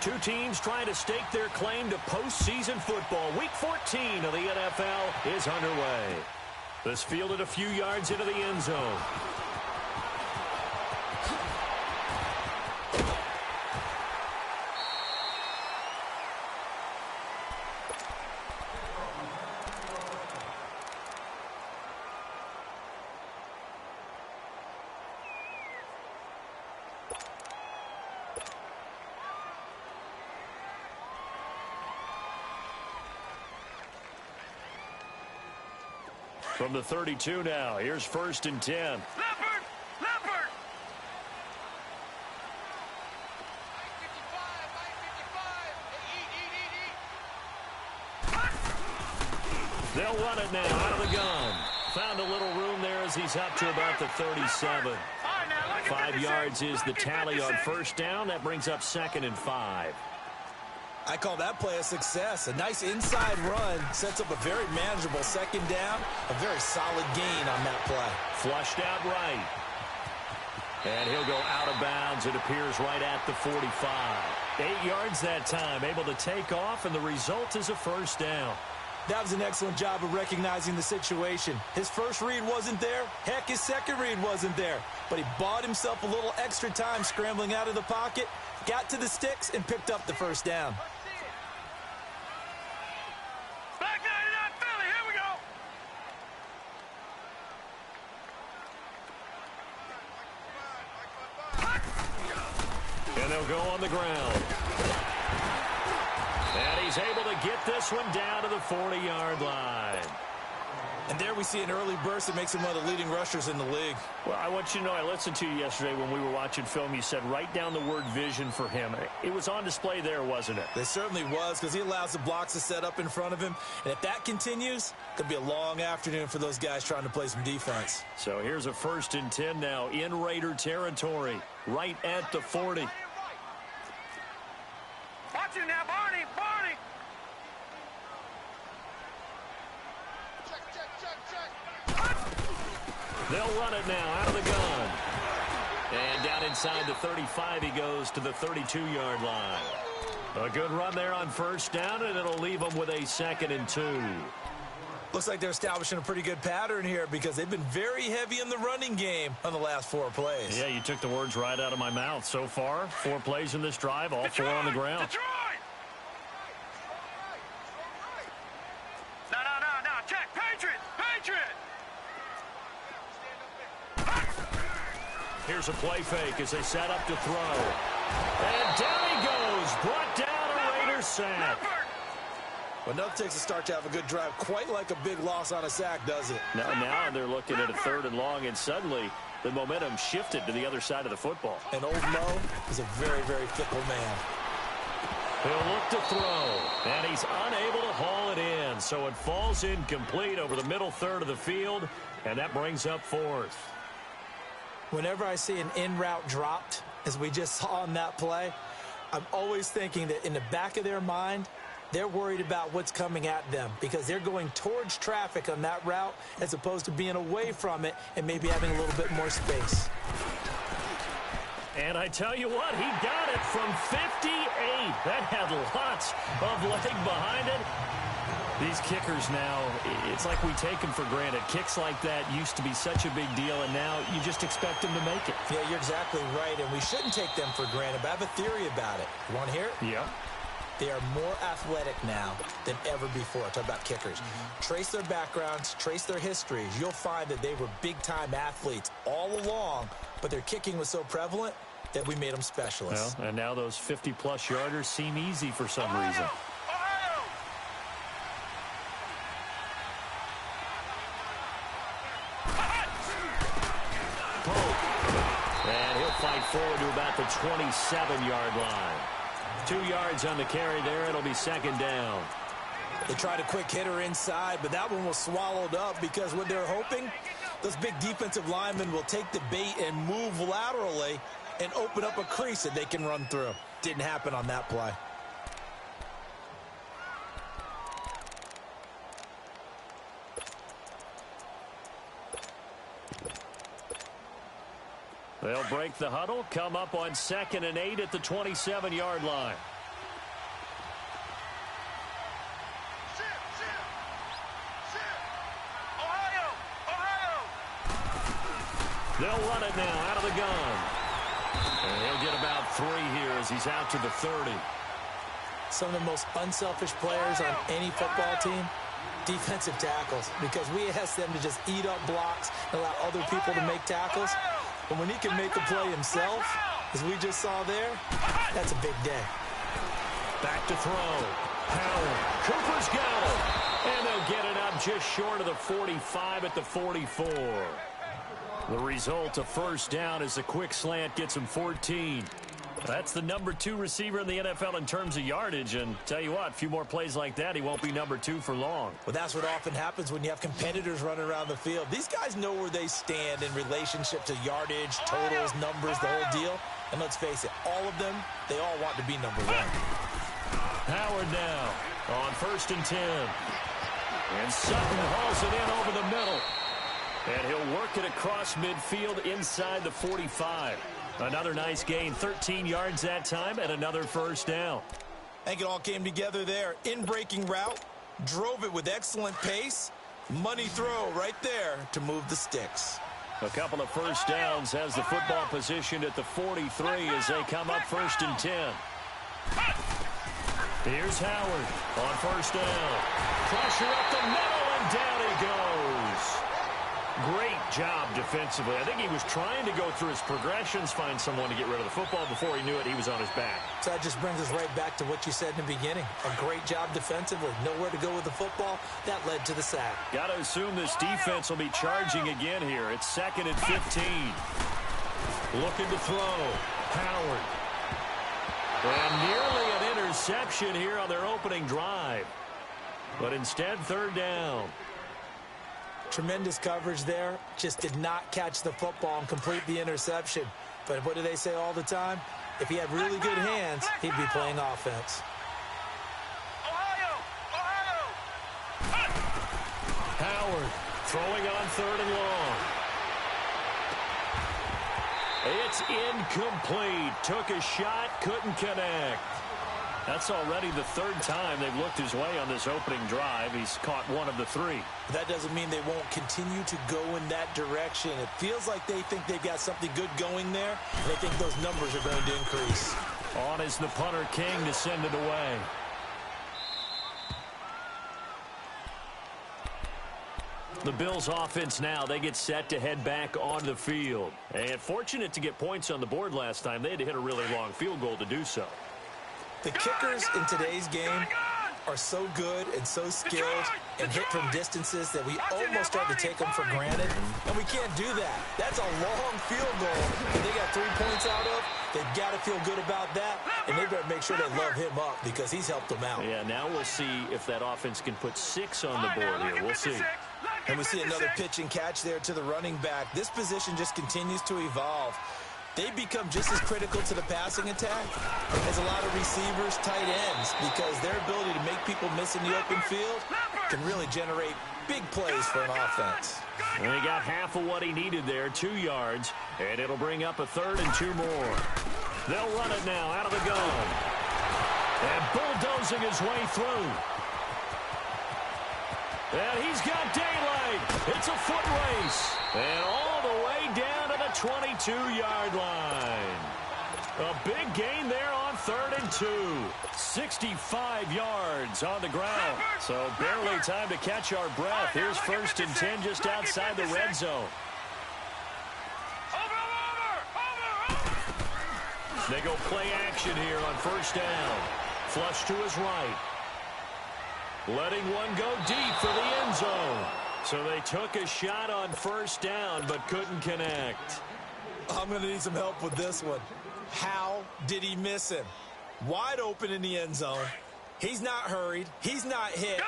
Two teams trying to stake their claim to postseason football. Week 14 of the NFL is underway. This fielded a few yards into the end zone. From the 32 now, here's 1st and 10. Leopard! Leopard! They'll run it now out of the gun. Found a little room there as he's up to about the 37. 5 yards is the tally on 1st down. That brings up 2nd and 5. I call that play a success. A nice inside run sets up a very manageable 2nd down. A very solid gain on that play. Flushed out right. And he'll go out of bounds. It appears right at the 45. 8 yards that time. Able to take off, and the result is a 1st down. That was an excellent job of recognizing the situation. His first read wasn't there. Heck, his second read wasn't there. But he bought himself a little extra time scrambling out of the pocket, got to the sticks, and picked up the 1st down. Back 99 Philly, here we go. And they'll go on the ground. And he's able to get this one down to the 40-yard line. And there we see an early burst that makes him one of the leading rushers in the league. Well, I want you to know, I listened to you yesterday when we were watching film. You said write down the word vision for him. It was on display there, wasn't it? It certainly was, because he allows the blocks to set up in front of him. And if that continues, it could be a long afternoon for those guys trying to play some defense. So here's a 1st and 10 now in Raider territory, right at the 40. Watch it now, Barney, Barney. They'll run it now out of the gun. And down inside the 35 he goes to the 32-yard line. A good run there on 1st down, and it'll leave them with a 2nd and 2. Looks like they're establishing a pretty good pattern here because they've been very heavy in the running game on the last 4 plays. Yeah, you took the words right out of my mouth. So far, 4 plays in this drive, all Detroit, 4 on the ground. Detroit! No, check, Patriot, Patriot! Here's a play fake as they set up to throw. And down he goes. Brought down a Raider sack. Well, nothing takes a start to have a good drive quite like a big loss on a sack, does it? Now they're looking at a 3rd and long, and suddenly the momentum shifted to the other side of the football. And old Mo is a very, very fickle man. He'll look to throw, and he's unable to haul it in. So it falls incomplete over the middle 3rd of the field, and that brings up 4th. Whenever I see an in-route dropped, as we just saw on that play, I'm always thinking that in the back of their mind, they're worried about what's coming at them because they're going towards traffic on that route as opposed to being away from it and maybe having a little bit more space. And I tell you what, he got it from 58. That had lots of leg behind it. These kickers now, it's like we take them for granted. Kicks like that used to be such a big deal, and now you just expect them to make it. Yeah, you're exactly right, and we shouldn't take them for granted, but I have a theory about it. You want to hear it? Yeah. They are more athletic now than ever before. Talk about kickers. Trace their backgrounds, trace their histories. You'll find that they were big-time athletes all along, but their kicking was so prevalent that we made them specialists. Well, and now those 50-plus yarders seem easy for some reason. And he'll fight forward to about the 27-yard line. 2 yards on the carry there. It'll be 2nd down. They tried a quick hitter inside, but that one was swallowed up because what they're hoping, those big defensive linemen will take the bait and move laterally and open up a crease that they can run through. Didn't happen on that play. They'll break the huddle, come up on 2nd and 8 at the 27-yard line. They'll run it now out of the gun. And he'll get about 3 here as he's out to the 30. Some of the most unselfish players on any football team, defensive tackles, because we ask them to just eat up blocks and allow other people to make tackles. But when he can make a play himself, as we just saw there, that's a big day. Back to throw. Howard. Cooper's got it. And they'll get it up just short of the 45 at the 44. The result, a first down, as the quick slant gets him 14. That's the number 2 receiver in the NFL in terms of yardage, and tell you what, a few more plays like that, he won't be number 2 for long. Well, that's what often happens when you have competitors running around the field. These guys know where they stand in relationship to yardage, totals, numbers, the whole deal. And let's face it, all of them, they all want to be number 1. Howard now on 1st and 10. And Sutton hauls it in over the middle. And he'll work it across midfield inside the 45. Another nice gain, 13 yards that time, and another first down. I think it all came together there. In-breaking route, drove it with excellent pace. Money throw right there to move the sticks. A couple of first downs has the football positioned at the 43 as they come up 1st and 10. Here's Howard on 1st down. Pressure up the middle, and down he goes. Great job defensively. I think he was trying to go through his progressions, find someone to get rid of the football. Before he knew it, he was on his back. So that just brings us right back to what you said in the beginning. A great job defensively. Nowhere to go with the football. That led to the sack. Got to assume this defense will be charging again here. It's 2nd and 15. Looking to throw. Howard. And nearly an interception here on their opening drive. But instead, 3rd down. Tremendous coverage there. Just did not catch the football and complete the interception. But what do they say all the time? If he had really good hands, he'd be playing offense. Howard throwing on 3rd and long. It's incomplete. Took a shot, couldn't connect. That's already the 3rd time they've looked his way on this opening drive. He's caught 1 of the 3. That doesn't mean they won't continue to go in that direction. It feels like they think they've got something good going there, and they think those numbers are going to increase. On is the punter King to send it away. The Bills offense now, they get set to head back onto the field. And fortunate to get points on the board last time. They had to hit a really long field goal to do so. The kickers in today's game are so good and so skilled and hit from distances that we almost start to take them for granted, and we can't do that. That's a long field goal that they got 3 points out of. They've got to feel good about that, and they better make sure they love him up because he's helped them out. Yeah, now we'll see if that offense can put 6 on the board here. We'll see. And we see another pitch and catch there to the running back. This position just continues to evolve. They become just as critical to the passing attack as a lot of receivers, tight ends, because their ability to make people miss in the open field can really generate big plays for an offense. And he got half of what he needed there, 2 yards, and it'll bring up a 3rd and 2 more. They'll run it now out of the gun. And bulldozing his way through. And he's got daylight. It's a foot race. And all the way down to the 22-yard line. A big gain there on 3rd and 2. 65 yards on the ground. So barely time to catch our breath. Here's 1st and 10 just outside the red zone. They go play action here on 1st down. Flush to his right. Letting one go deep for the end zone. So they took a shot on 1st down, but couldn't connect. I'm going to need some help with this one. How did he miss him? Wide open in the end zone. He's not hurried. He's not hit.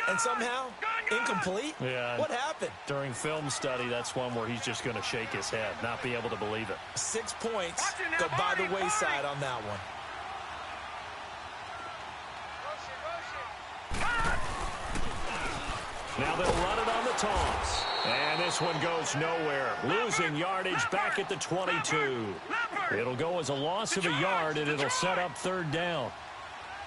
And somehow, incomplete? Yeah. What happened? During film study, that's one where he's just going to shake his head, not be able to believe it. 6 points go by the wayside on that one. Now they'll run it on the toss. And this one goes nowhere. Losing yardage back at the 22. It'll go as a loss of a yard, and it'll set up 3rd down.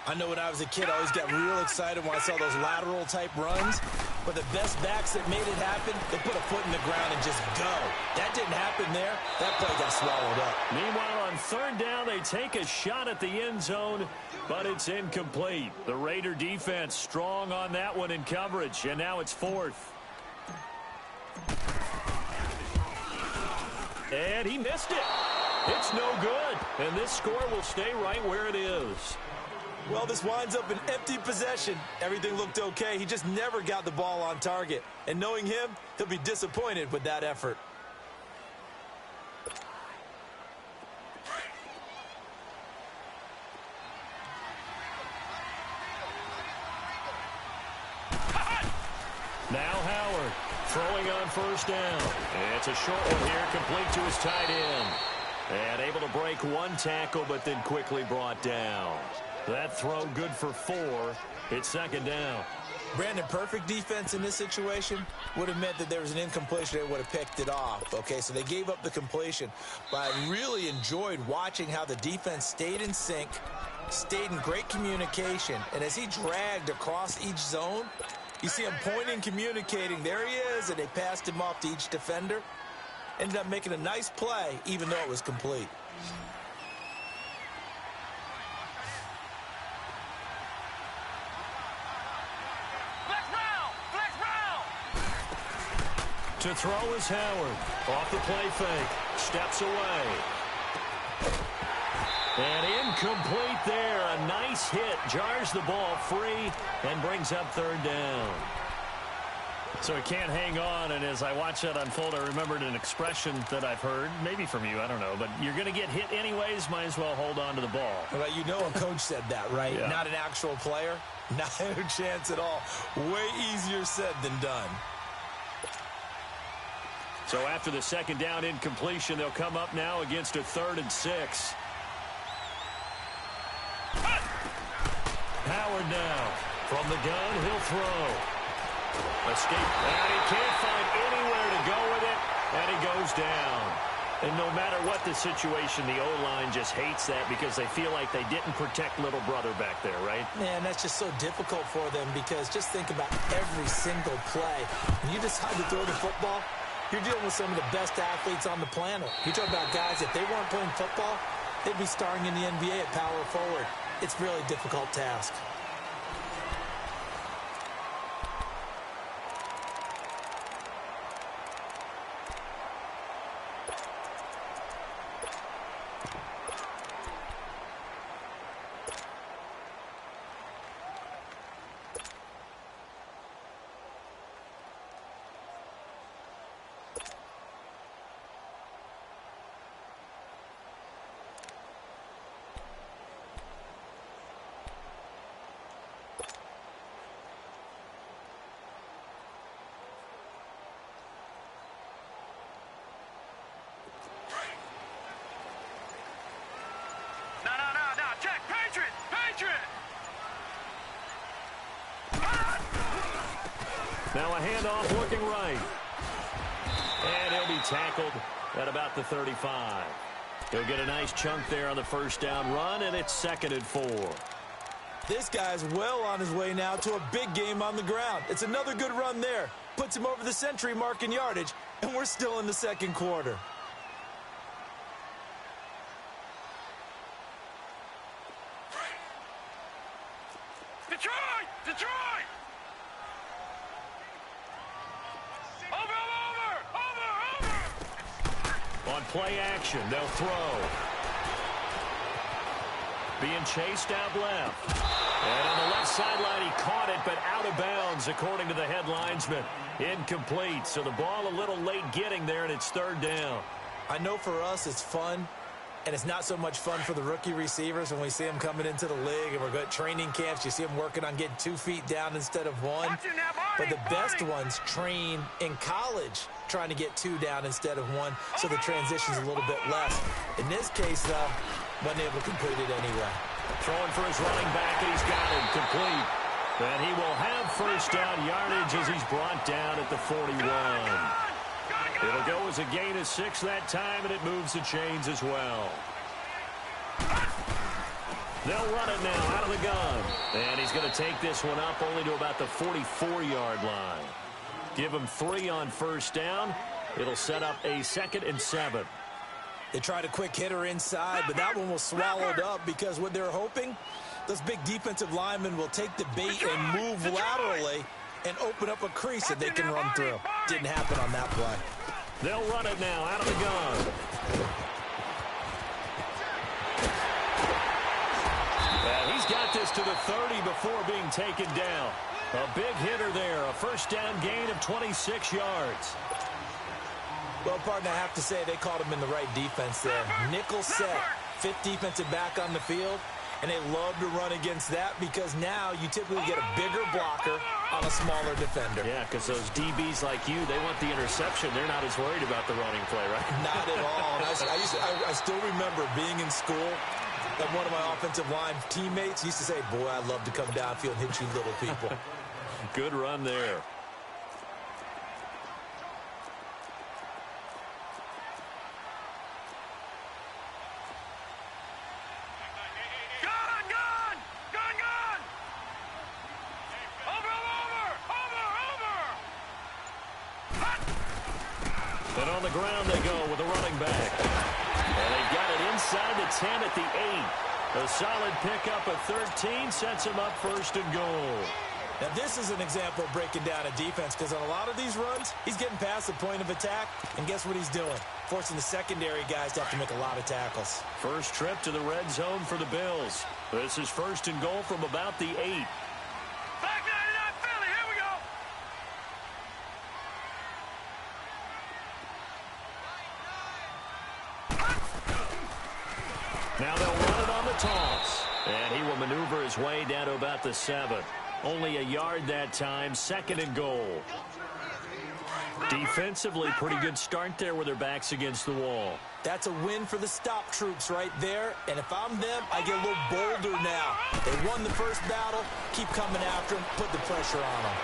I know when I was a kid, I always got real excited when I saw those lateral type runs. But the best backs that made it happen, they put a foot in the ground and just go. That didn't happen there. That play got swallowed up. Meanwhile, on third down, they take a shot at the end zone, but it's incomplete. The Raider defense strong on that one in coverage, and now it's fourth. And he missed it. It's no good, and this score will stay right where it is. Well, this winds up an empty possession. Everything looked okay. He just never got the ball on target. And knowing him, he'll be disappointed with that effort. Now Howard throwing on first down. It's a short one here, complete to his tight end. And able to break one tackle, but then quickly brought down. That throw good for 4. It's second down. Brandon, perfect defense in this situation would have meant that there was an incompletion. They would have picked it off. Okay, so they gave up the completion. But I really enjoyed watching how the defense stayed in sync, stayed in great communication. And as he dragged across each zone, you see him pointing, communicating. There he is, and they passed him off to each defender. Ended up making a nice play, even though it was complete. To throw is Howard. Off the play fake. Steps away. And incomplete there. A nice hit. Jars the ball free and brings up third down. So he can't hang on, and as I watch that unfold, I remembered an expression that I've heard, maybe from you, I don't know, but you're going to get hit anyways, might as well hold on to the ball. Well, you know a coach said that, right? Yeah. Not an actual player. Not a chance at all. Way easier said than done. So after the second down incompletion, they'll come up now against a 3rd and 6. Howard now. From the gun, he'll throw. Escape. And he can't find anywhere to go with it, and he goes down. And no matter what the situation, the O-line just hates that because they feel like they didn't protect little brother back there, right? Man, that's just so difficult for them because just think about every single play. When you decide to throw the football, you're dealing with some of the best athletes on the planet. You're talking about guys, if they weren't playing football, they'd be starring in the NBA at power forward. It's a really difficult task. Now a handoff looking right. And he'll be tackled at about the 35. He'll get a nice chunk there on the first down run, and it's 2nd and 4. This guy's well on his way now to a big game on the ground. It's another good run there. Puts him over the century mark in yardage, and we're still in the second quarter. Detroit! Detroit! Over! On play action, they'll throw. Being chased out left. And on the left sideline, he caught it, but out of bounds, according to the head linesman. Incomplete, so the ball a little late getting there, and it's 3rd down. I know for us it's fun, and it's not so much fun for the rookie receivers when we see them coming into the league, and we're going to training camps. You see them working on getting 2 feet down instead of 1. But the best ones train in college trying to get 2 down instead of 1, so the transition's a little bit less. In this case, though, wasn't able to complete it anyway. Throwing for his running back, and he's got him complete. And he will have first down yardage as he's brought down at the 41. It'll go as a gain of 6 that time, and it moves the chains as well. They'll run it now out of the gun. And he's going to take this one up only to about the 44-yard line. Give him 3 on first down. It'll set up a 2nd and 7. They tried a quick hitter inside, but that one was swallowed up because what they're hoping, those big defensive linemen will take the bait and move laterally and open up a crease that they can run through. Didn't happen on that play. They'll run it now out of the gun. And he's got this to the 30 before being taken down. A big hitter there, a first down gain of 26 yards. Well, partner, I have to say they called him in the right defense there. Nickel set, 5th defensive back on the field, and they love to run against that because now you typically get a bigger blocker on a smaller defender. Yeah, because those DBs like you, they want the interception. They're not as worried about the running play, right? Not at all. And I still remember being in school, and one of my offensive line teammates used to say, boy, I'd love to come downfield and hit you little people. Good run there. And on the ground they go with a running back. And they've got it inside the 10 at the 8. A solid pickup of 13 sets him up 1st and goal. Now, this is an example of breaking down a defense because on a lot of these runs, he's getting past the point of attack, and guess what he's doing? Forcing the secondary guys to have to make a lot of tackles. First trip to the red zone for the Bills. This is 1st and goal from about the 8. Back 99 Philly, here we go. Now they'll run it on the toss. And he will maneuver his way down to about the 7. Only a yard that time, 2nd and goal. Defensively, pretty good start there with their backs against the wall. That's a win for the stop troops right there. And if I'm them, I get a little bolder now. They won the first battle. Keep coming after him. Put the pressure on him.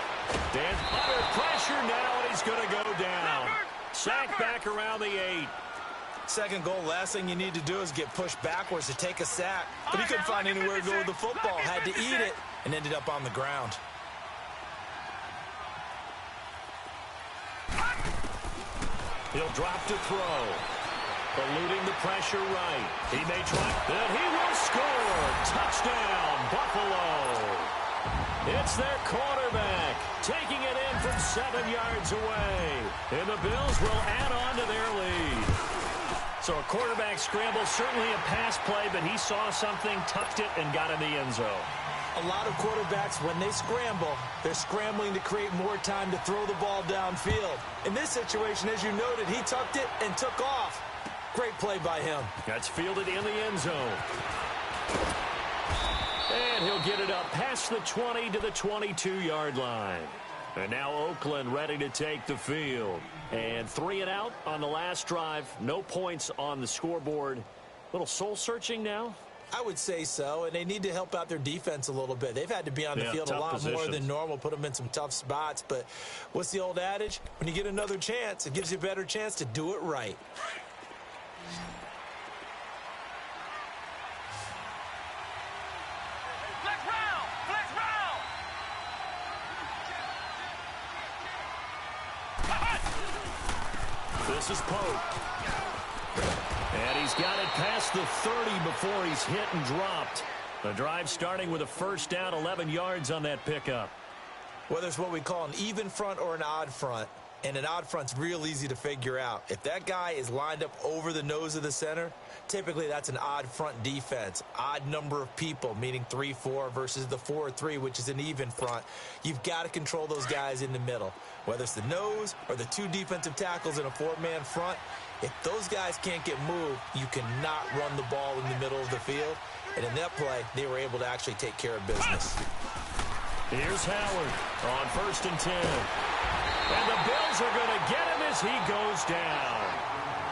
Dan under pressure now, and he's going to go down. Sack back around the 8. 2nd goal, last thing you need to do is get pushed backwards to take a sack. But he couldn't find anywhere to go with the football. Had to eat it and ended up on the ground. He'll drop to throw. Eluding the pressure right. He may try. And he will score. Touchdown, Buffalo. It's their quarterback taking it in from 7 yards away. And the Bills will add on to their lead. So a quarterback scramble, certainly a pass play, but he saw something, tucked it, and got in the end zone. A lot of quarterbacks, when they scramble, they're scrambling to create more time to throw the ball downfield. In this situation, as you noted, he tucked it and took off. Great play by him. That's fielded in the end zone. And he'll get it up past the 20 to the 22-yard line. And now Oakland ready to take the field. And 3 and out on the last drive. No points on the scoreboard. Little soul-searching now? I would say so, and they need to help out their defense a little bit. They've had to be on the field a lot more than normal, put them in some tough spots. But what's the old adage? When you get another chance, it gives you a better chance to do it right. Flex round! Flex round! This is Pope. And he's got it past the 30 before he's hit and dropped. The drive starting with a first down, 11 yards on that pickup. Whether it's what we call an even front or an odd front, and an odd front's real easy to figure out. If that guy is lined up over the nose of the center, typically that's an odd front defense. Odd number of people, meaning 3-4 versus the 4-3, which is an even front. You've got to control those guys in the middle. Whether it's the nose or the 2 defensive tackles in a 4-man front, if those guys can't get moved, you cannot run the ball in the middle of the field. And in that play, they were able to actually take care of business. Here's Howard on 1st and 10. And the Bills are going to get him as he goes down.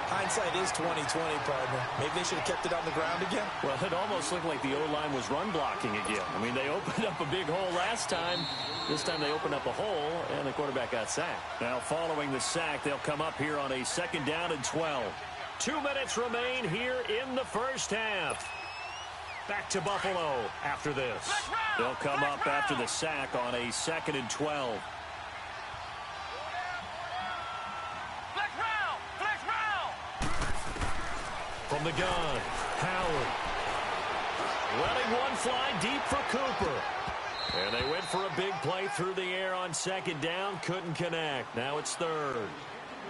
Hindsight is 20/20, partner. Maybe they should have kept it on the ground again. Well, it almost looked like the O-line was run blocking again. I mean, they opened up a big hole last time. This time they opened up a hole, and the quarterback got sacked. Now, following the sack, they'll come up here on a 2nd down and 12. 2 minutes remain here in the first half. Back to Buffalo after this. They'll come up after the sack on a 2nd and 12. From the gun, Howard. Letting one fly deep for Cooper. And they went for a big play through the air on 2nd down. Couldn't connect. Now it's 3rd.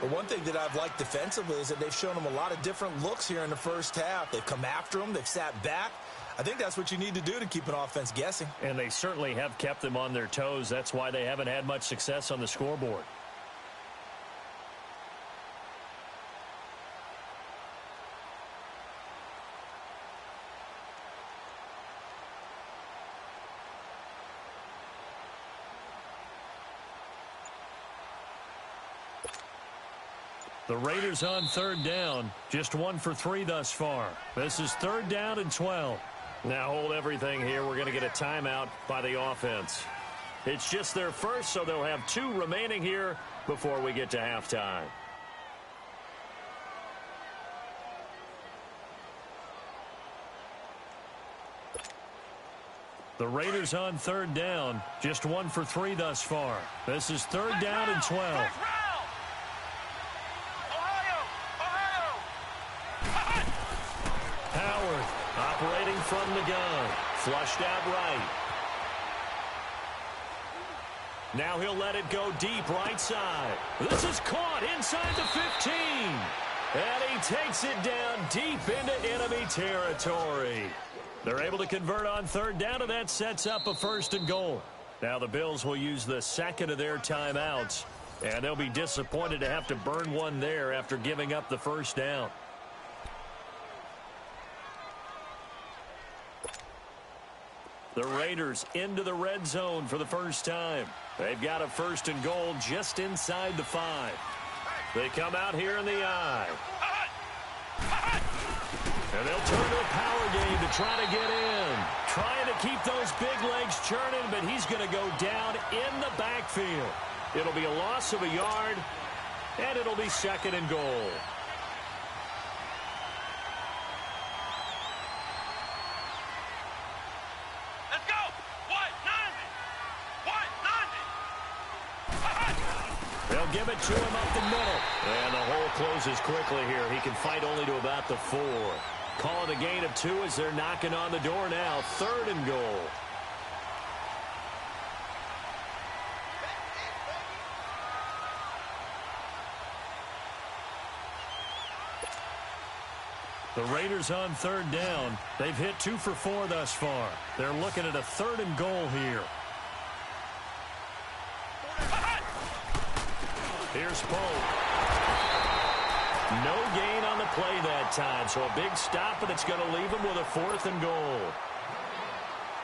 But one thing that I've liked defensively is that they've shown them a lot of different looks here in the first half. They've come after them. They've sat back. I think that's what you need to do to keep an offense guessing. And they certainly have kept them on their toes. That's why they haven't had much success on the scoreboard. The Raiders on 3rd down. Just 1 for 3 thus far. This is 3rd down and 12. Now hold everything here. We're going to get a timeout by the offense. It's just their first, so they'll have 2 remaining here before we get to halftime. The Raiders on 3rd down. Just 1 for 3 thus far. This is 3rd down and 12. Howard operating from the gun. Flushed out right. Now he'll let it go deep right side. This is caught inside the 15. And he takes it down deep into enemy territory. They're able to convert on 3rd down, and that sets up a 1st and goal. Now the Bills will use the 2nd of their timeouts. And they'll be disappointed to have to burn one there after giving up the 1st down. The Raiders into the red zone for the first time. They've got a 1st and goal just inside the 5. They come out here in the I. And they'll turn to a power game to try to get in. Trying to keep those big legs churning, but he's going to go down in the backfield. It'll be a loss of a yard, and it'll be 2nd and goal. They'll give it to him up the middle. And the hole closes quickly here. He can fight only to about the 4. Calling a gain of 2 as they're knocking on the door now. 3rd and goal. The Raiders on 3rd down. They've hit 2 for 4 thus far. They're looking at a 3rd and goal here. Here's Pope. No gain on the play that time, so a big stop, and it's going to leave him with a 4th and goal.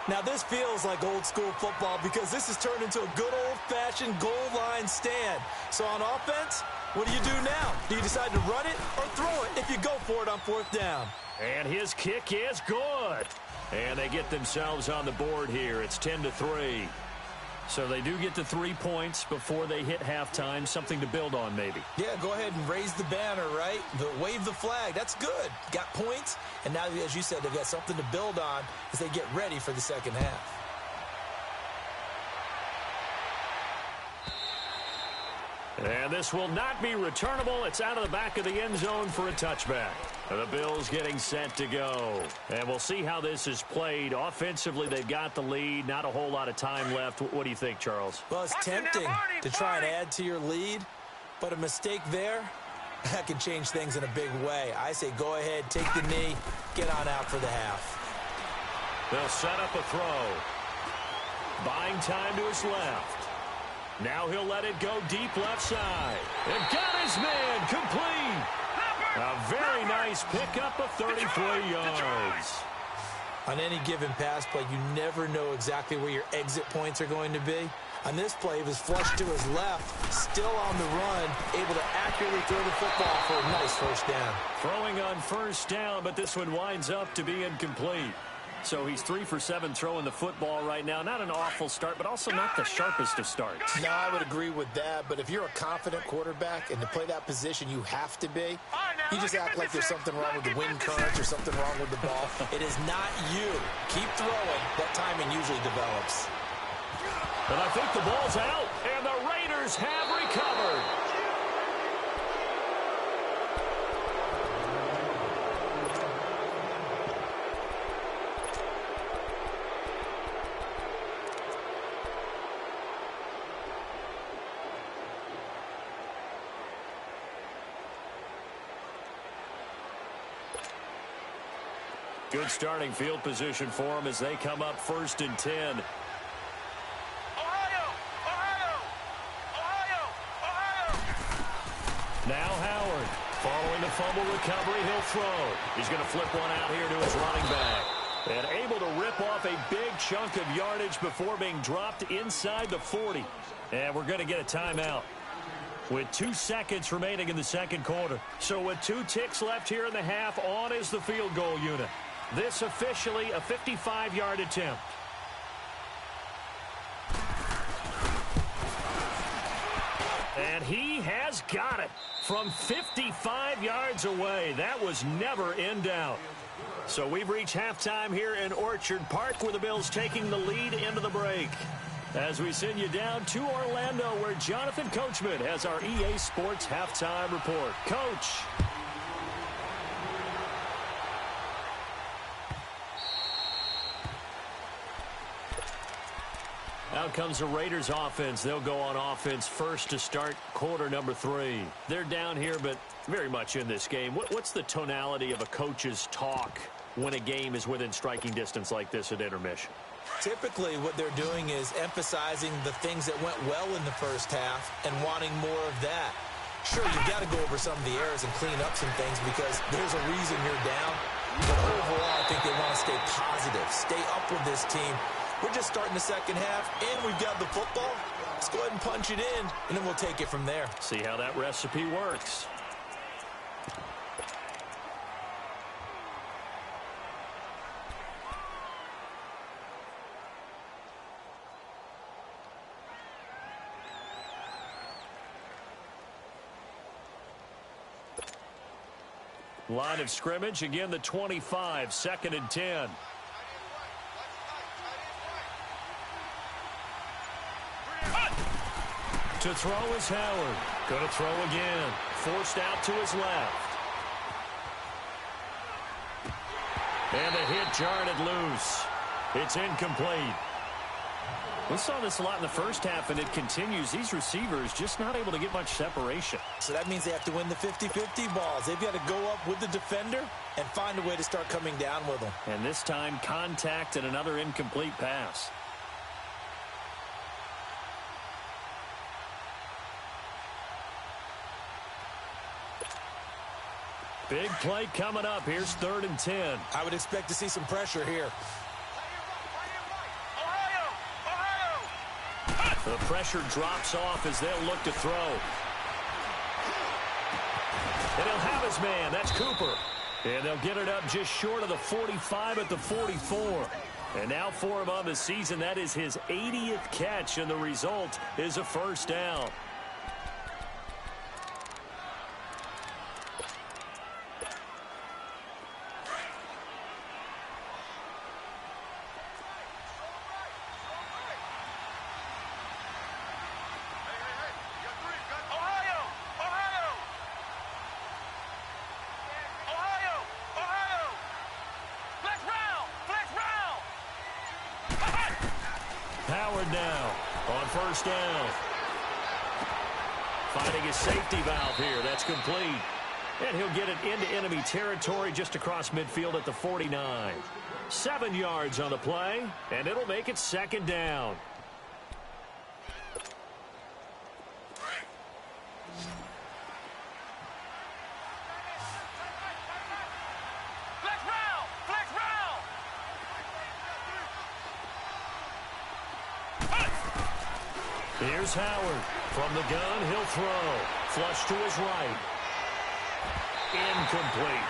Now, this feels like old-school football because this has turned into a good old-fashioned goal line stand. So on offense, what do you do now? Do you decide to run it or throw it if you go for it on 4th down? And his kick is good. And they get themselves on the board here. It's 10-3. So they do get the 3 points before they hit halftime. Something to build on, maybe. Yeah, go ahead and raise the banner, right? Wave the flag. That's good. Got points. And now, as you said, they've got something to build on as they get ready for the 2nd half. And this will not be returnable. It's out of the back of the end zone for a touchback. And the Bills getting set to go. And we'll see how this is played. Offensively, they've got the lead. Not a whole lot of time left. What do you think, Charles? Well, it's tempting to try and add to your lead, but a mistake there, that can change things in a big way. I say go ahead, take the knee, get on out for the half. They'll set up a throw. Buying time to his left. Now he'll let it go deep left side. And got his man complete. A very nice pickup of 33 yards. On any given pass play, you never know exactly where your exit points are going to be. On this play, he was flushed to his left, still on the run, able to accurately throw the football for a nice 1st down. Throwing on 1st down, but this one winds up to be incomplete. So he's 3 for 7 throwing the football right now. Not an awful start, but also not the sharpest of starts. No, I would agree with that. But if you're a confident quarterback and to play that position, you have to be. You just act like there's something wrong with the wind currents or something wrong with the ball. It is not you. Keep throwing. That timing usually develops. And I think the ball's out, and the Raiders have recovered. Good starting field position for them as they come up 1st and 10. Ohio! Ohio! Ohio! Ohio! Now Howard, following the fumble recovery, he'll throw. He's going to flip one out here to his running back. And able to rip off a big chunk of yardage before being dropped inside the 40. And we're going to get a timeout with 2 seconds remaining in the second quarter. So with 2 ticks left here in the half, on is the field goal unit. This officially a 55-yard attempt. And he has got it from 55 yards away. That was never in doubt. So we've reached halftime here in Orchard Park, where the Bills taking the lead into the break. As we send you down to Orlando, where Jonathan Coachman has our EA Sports halftime report. Coach. Out comes the Raiders offense. They'll go on offense first to start quarter number 3. They're down here, but very much in this game. What's the tonality of a coach's talk when a game is within striking distance like this at intermission? Typically, what they're doing is emphasizing the things that went well in the first half and wanting more of that. Sure, you've got to go over some of the errors and clean up some things because there's a reason you're down. But overall, I think they want to stay positive, stay up with this team. We're just starting the second half, and we've got the football. Let's go ahead and punch it in, and then we'll take it from there. See how that recipe works. Line of scrimmage, again the 25, 2nd and 10. To throw is Howard. Going to throw again. Forced out to his left. And the hit jarred it loose. It's incomplete. We saw this a lot in the first half, and it continues. These receivers just not able to get much separation. So that means they have to win the 50-50 balls. They've got to go up with the defender and find a way to start coming down with them. And this time, contact and another incomplete pass. Big play coming up. Here's 3rd and 10. I would expect to see some pressure here. The pressure drops off as they'll look to throw. And he'll have his man. That's Cooper. And they'll get it up just short of the 45 at the 44. And now for him on the season, that is his 80th catch, and the result is a first down. Howard now on first down. Finding his safety valve here. That's complete. And he'll get it into enemy territory just across midfield at the 49. 7 yards on the play, and it'll make it 2nd down. Here's Howard. From the gun, he'll throw. Flush to his right. Incomplete.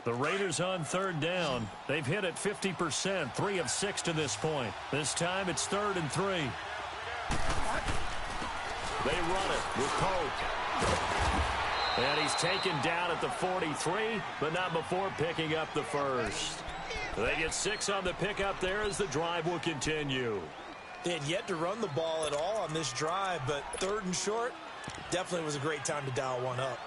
The Raiders on third down. They've hit it 50%, 3 of 6 to this point. This time it's 3rd and 3. They run it with Pope. And he's taken down at the 43, but not before picking up the first. They get 6 on the pickup there as the drive will continue. They had yet to run the ball at all on this drive, but 3rd and short definitely was a great time to dial one up.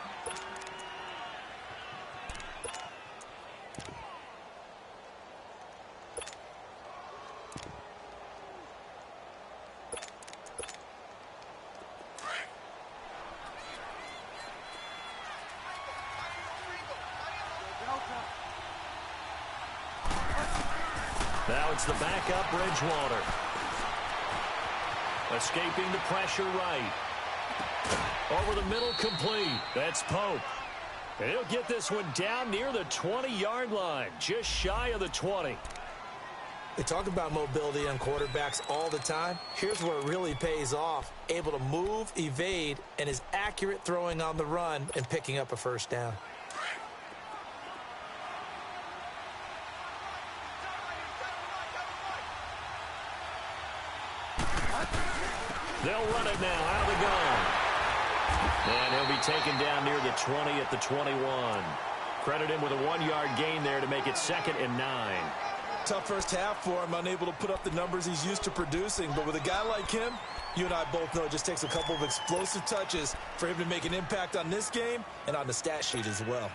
Now it's the backup, Bridgewater. Escaping the pressure right. Over the middle, complete. That's Pope. And he'll get this one down near the 20-yard line, just shy of the 20. They talk about mobility on quarterbacks all the time. Here's where it really pays off. Able to move, evade, and is accurate throwing on the run and picking up a first down. They'll run it now out of the gun. And he'll be taken down near the 20 at the 21. Credit him with a 1-yard gain there to make it 2nd and 9. Tough first half for him, unable to put up the numbers he's used to producing. But with a guy like him, you and I both know it just takes a couple of explosive touches for him to make an impact on this game and on the stat sheet as well.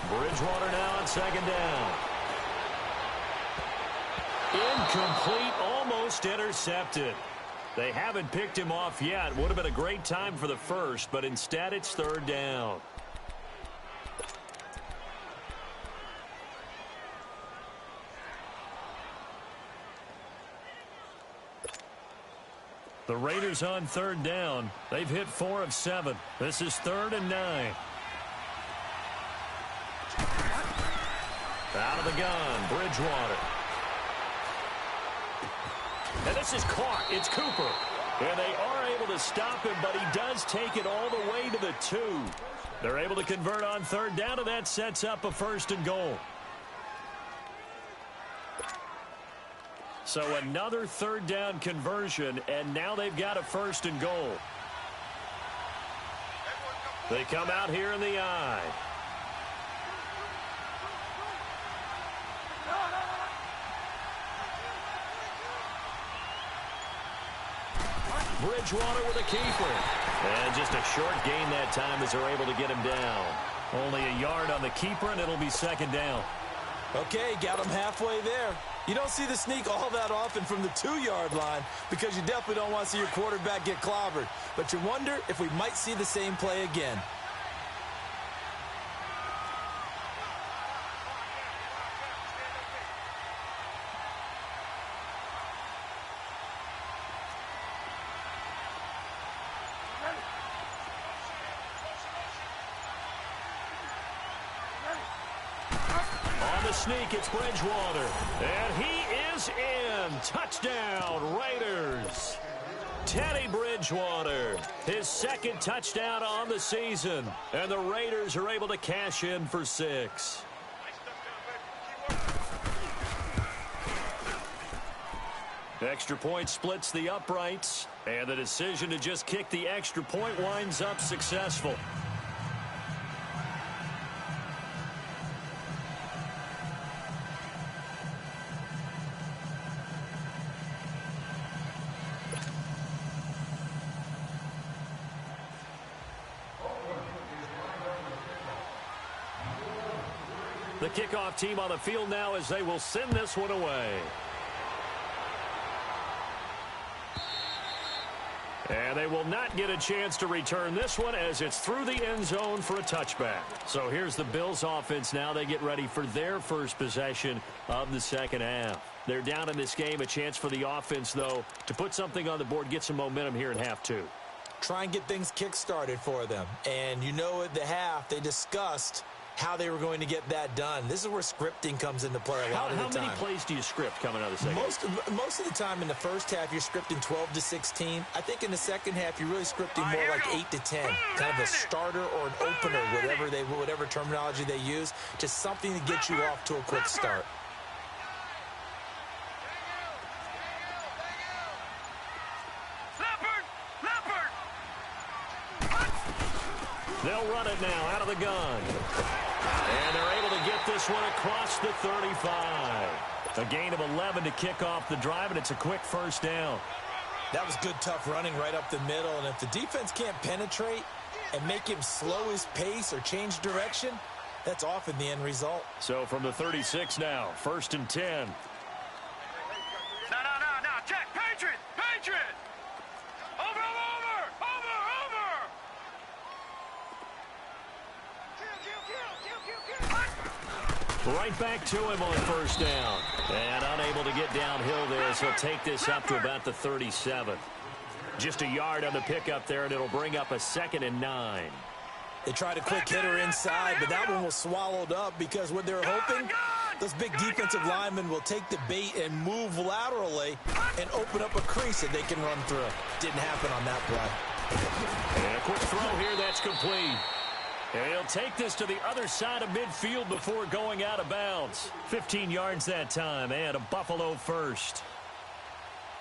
Bridgewater now on 2nd down. Incomplete, almost intercepted. They haven't picked him off yet. Would have been a great time for the first, but instead it's 3rd down. The Raiders on 3rd down. They've hit 4 of 7. This is 3rd and 9. Out of the gun, Bridgewater. And this is caught. It's Cooper. And they are able to stop him, but he does take it all the way to the 2. They're able to convert on 3rd down, and that sets up a 1st and goal. So another 3rd down conversion, and now they've got a 1st and goal. They come out here in the I. Bridgewater with a keeper. And just a short gain that time as they're able to get him down. Only a yard on the keeper, and it'll be 2nd down. Okay, got him halfway there. You don't see the sneak all that often from the 2-yard line because you definitely don't want to see your quarterback get clobbered. But you wonder if we might see the same play again. Sneak, it's Bridgewater, and he is in. Touchdown, Raiders. Teddy Bridgewater, his 2nd touchdown on the season, and the Raiders are able to cash in for 6. Extra point splits the uprights, and the decision to just kick the extra point winds up successful. The kickoff team on the field now as they will send this one away. And they will not get a chance to return this one as it's through the end zone for a touchback. So here's the Bills offense now. They get ready for their first possession of the 2nd half. They're down in this game. A chance for the offense, though, to put something on the board, get some momentum here in half 2. try and get things kick-started for them. And you know at the half, they discussed how they were going to get that done. This is where scripting comes into play a lot of the time. How many plays do you script coming out of the second? Most of the time in the first half, you're scripting 12 to 16. I think in the second half, you're really scripting more like 8 to 10. Kind of a starter or an opener, whatever terminology they use, just something to get you off to a quick start. They'll run it now out of the gun. And they're able to get this one across the 35. A gain of 11 to kick off the drive, and it's a quick first down. That was good, tough running right up the middle. And if the defense can't penetrate and make him slow his pace or change direction, that's often the end result. So from the 36 now, 1st and 10. No. Check. Patriot. Over. Right back to him on first down. And unable to get downhill there, so he'll take this up to about the 37. Just a yard on the pickup there, and it'll bring up a 2nd and 9. They tried a quick hitter inside, but that one was swallowed up because what they're hoping, those big defensive linemen will take the bait and move laterally and open up a crease that they can run through. Didn't happen on that play. And a quick throw here, that's complete. And he'll take this to the other side of midfield before going out of bounds. 15 yards that time, and a Buffalo first.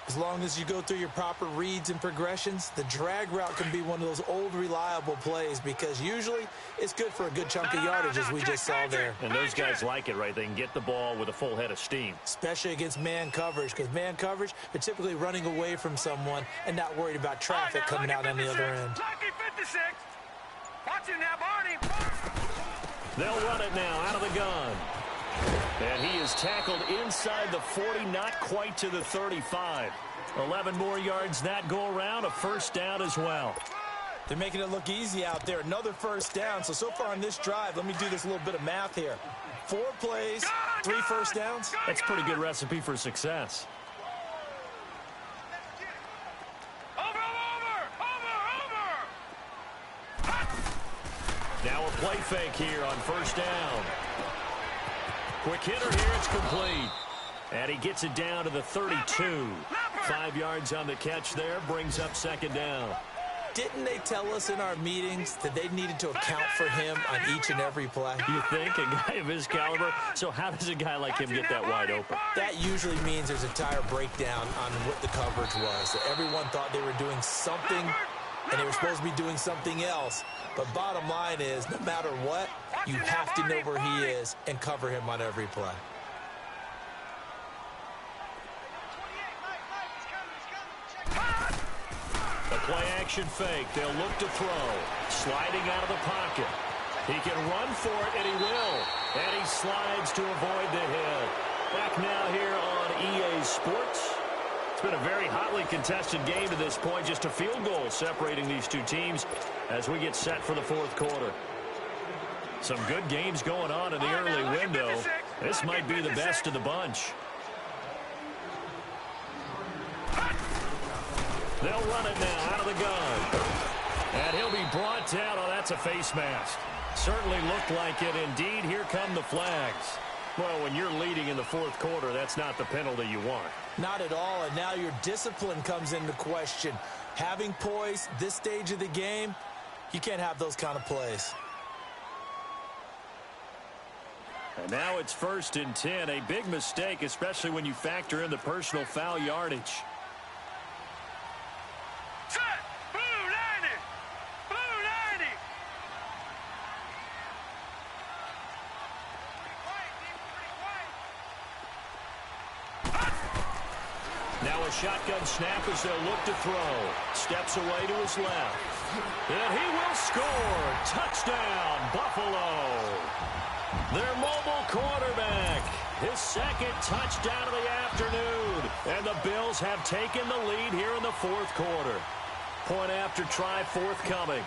As long as you go through your proper reads and progressions, the drag route can be one of those old reliable plays because usually it's good for a good chunk of yardage as we just saw there. And those guys like it, right? They can get the ball with a full head of steam. Especially against man coverage, because man coverage, they're typically running away from someone and not worried about traffic coming out on the other end. Lucky 56. Watch it now, Barney. They'll run it now out of the gun. And he is tackled inside the 40, not quite to the 35. 11 more yards that go around, a first down as well. They're making it look easy out there. Another first down. So far on this drive, let me do this little bit of math here. 4 plays, 3 first downs. That's a pretty good recipe for success. Now a play fake here on first down. Quick hitter here, it's complete. And he gets it down to the 32. 5 yards on the catch there, brings up 2nd down. Didn't they tell us in our meetings that they needed to account for him on each and every play? You think? A guy of his caliber? So how does a guy like him get that wide open? That usually means there's a tire breakdown on what the coverage was. Everyone thought they were doing something, and they were supposed to be doing something else. But bottom line is, no matter what, you have to know where he is and cover him on every play. A play-action fake. They'll look to throw. Sliding out of the pocket. He can run for it, and he will. And he slides to avoid the hit. Back now here on EA Sports. It's been a very hotly contested game to this point. Just a field goal separating these two teams as we get set for the 4th quarter. Some good games going on in the early window. This might be the best of the bunch. They'll run it now out of the gun. And he'll be brought down. Oh, that's a face mask. Certainly looked like it. Indeed, here come the flags. Well, when you're leading in the 4th quarter, that's not the penalty you want. Not at all, and now your discipline comes into question. Having poise this stage of the game, you can't have those kind of plays. And now it's 1st and 10. A big mistake, especially when you factor in the personal foul yardage. Set! Blue 90! Blue 90! Now a shotgun snap as they'll look to throw. Steps away to his left. And he will score. Touchdown, Buffalo. Their mobile quarterback. His 2nd touchdown of the afternoon. And the Bills have taken the lead here in the 4th quarter. Point after try forthcoming.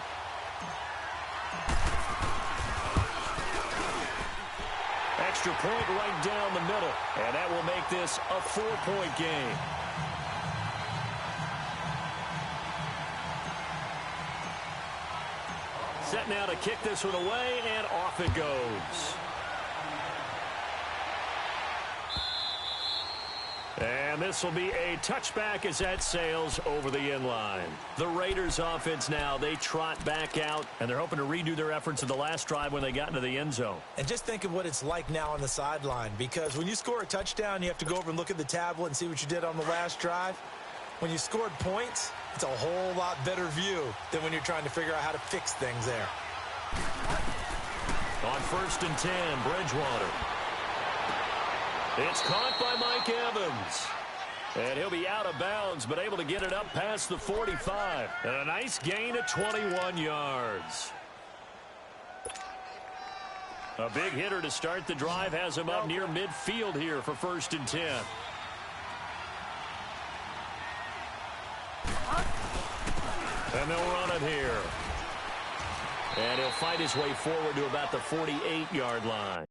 Extra point right down the middle. And that will make this a 4-point game. set now to kick this one away, and off it goes. And this will be a touchback as that sails over the inline. The Raiders offense now, they trot back out, and they're hoping to redo their efforts in the last drive when they got into the end zone. And just think of what it's like now on the sideline, because when you score a touchdown, you have to go over and look at the tablet and see what you did on the last drive. When you scored points, it's a whole lot better view than when you're trying to figure out how to fix things there. On 1st and 10, Bridgewater. It's caught by Mike Evans. And he'll be out of bounds, but able to get it up past the 45. And a nice gain of 21 yards. A big hitter to start the drive has him up near midfield here for 1st and 10. And they'll run it here. And he'll fight his way forward to about the 48-yard line.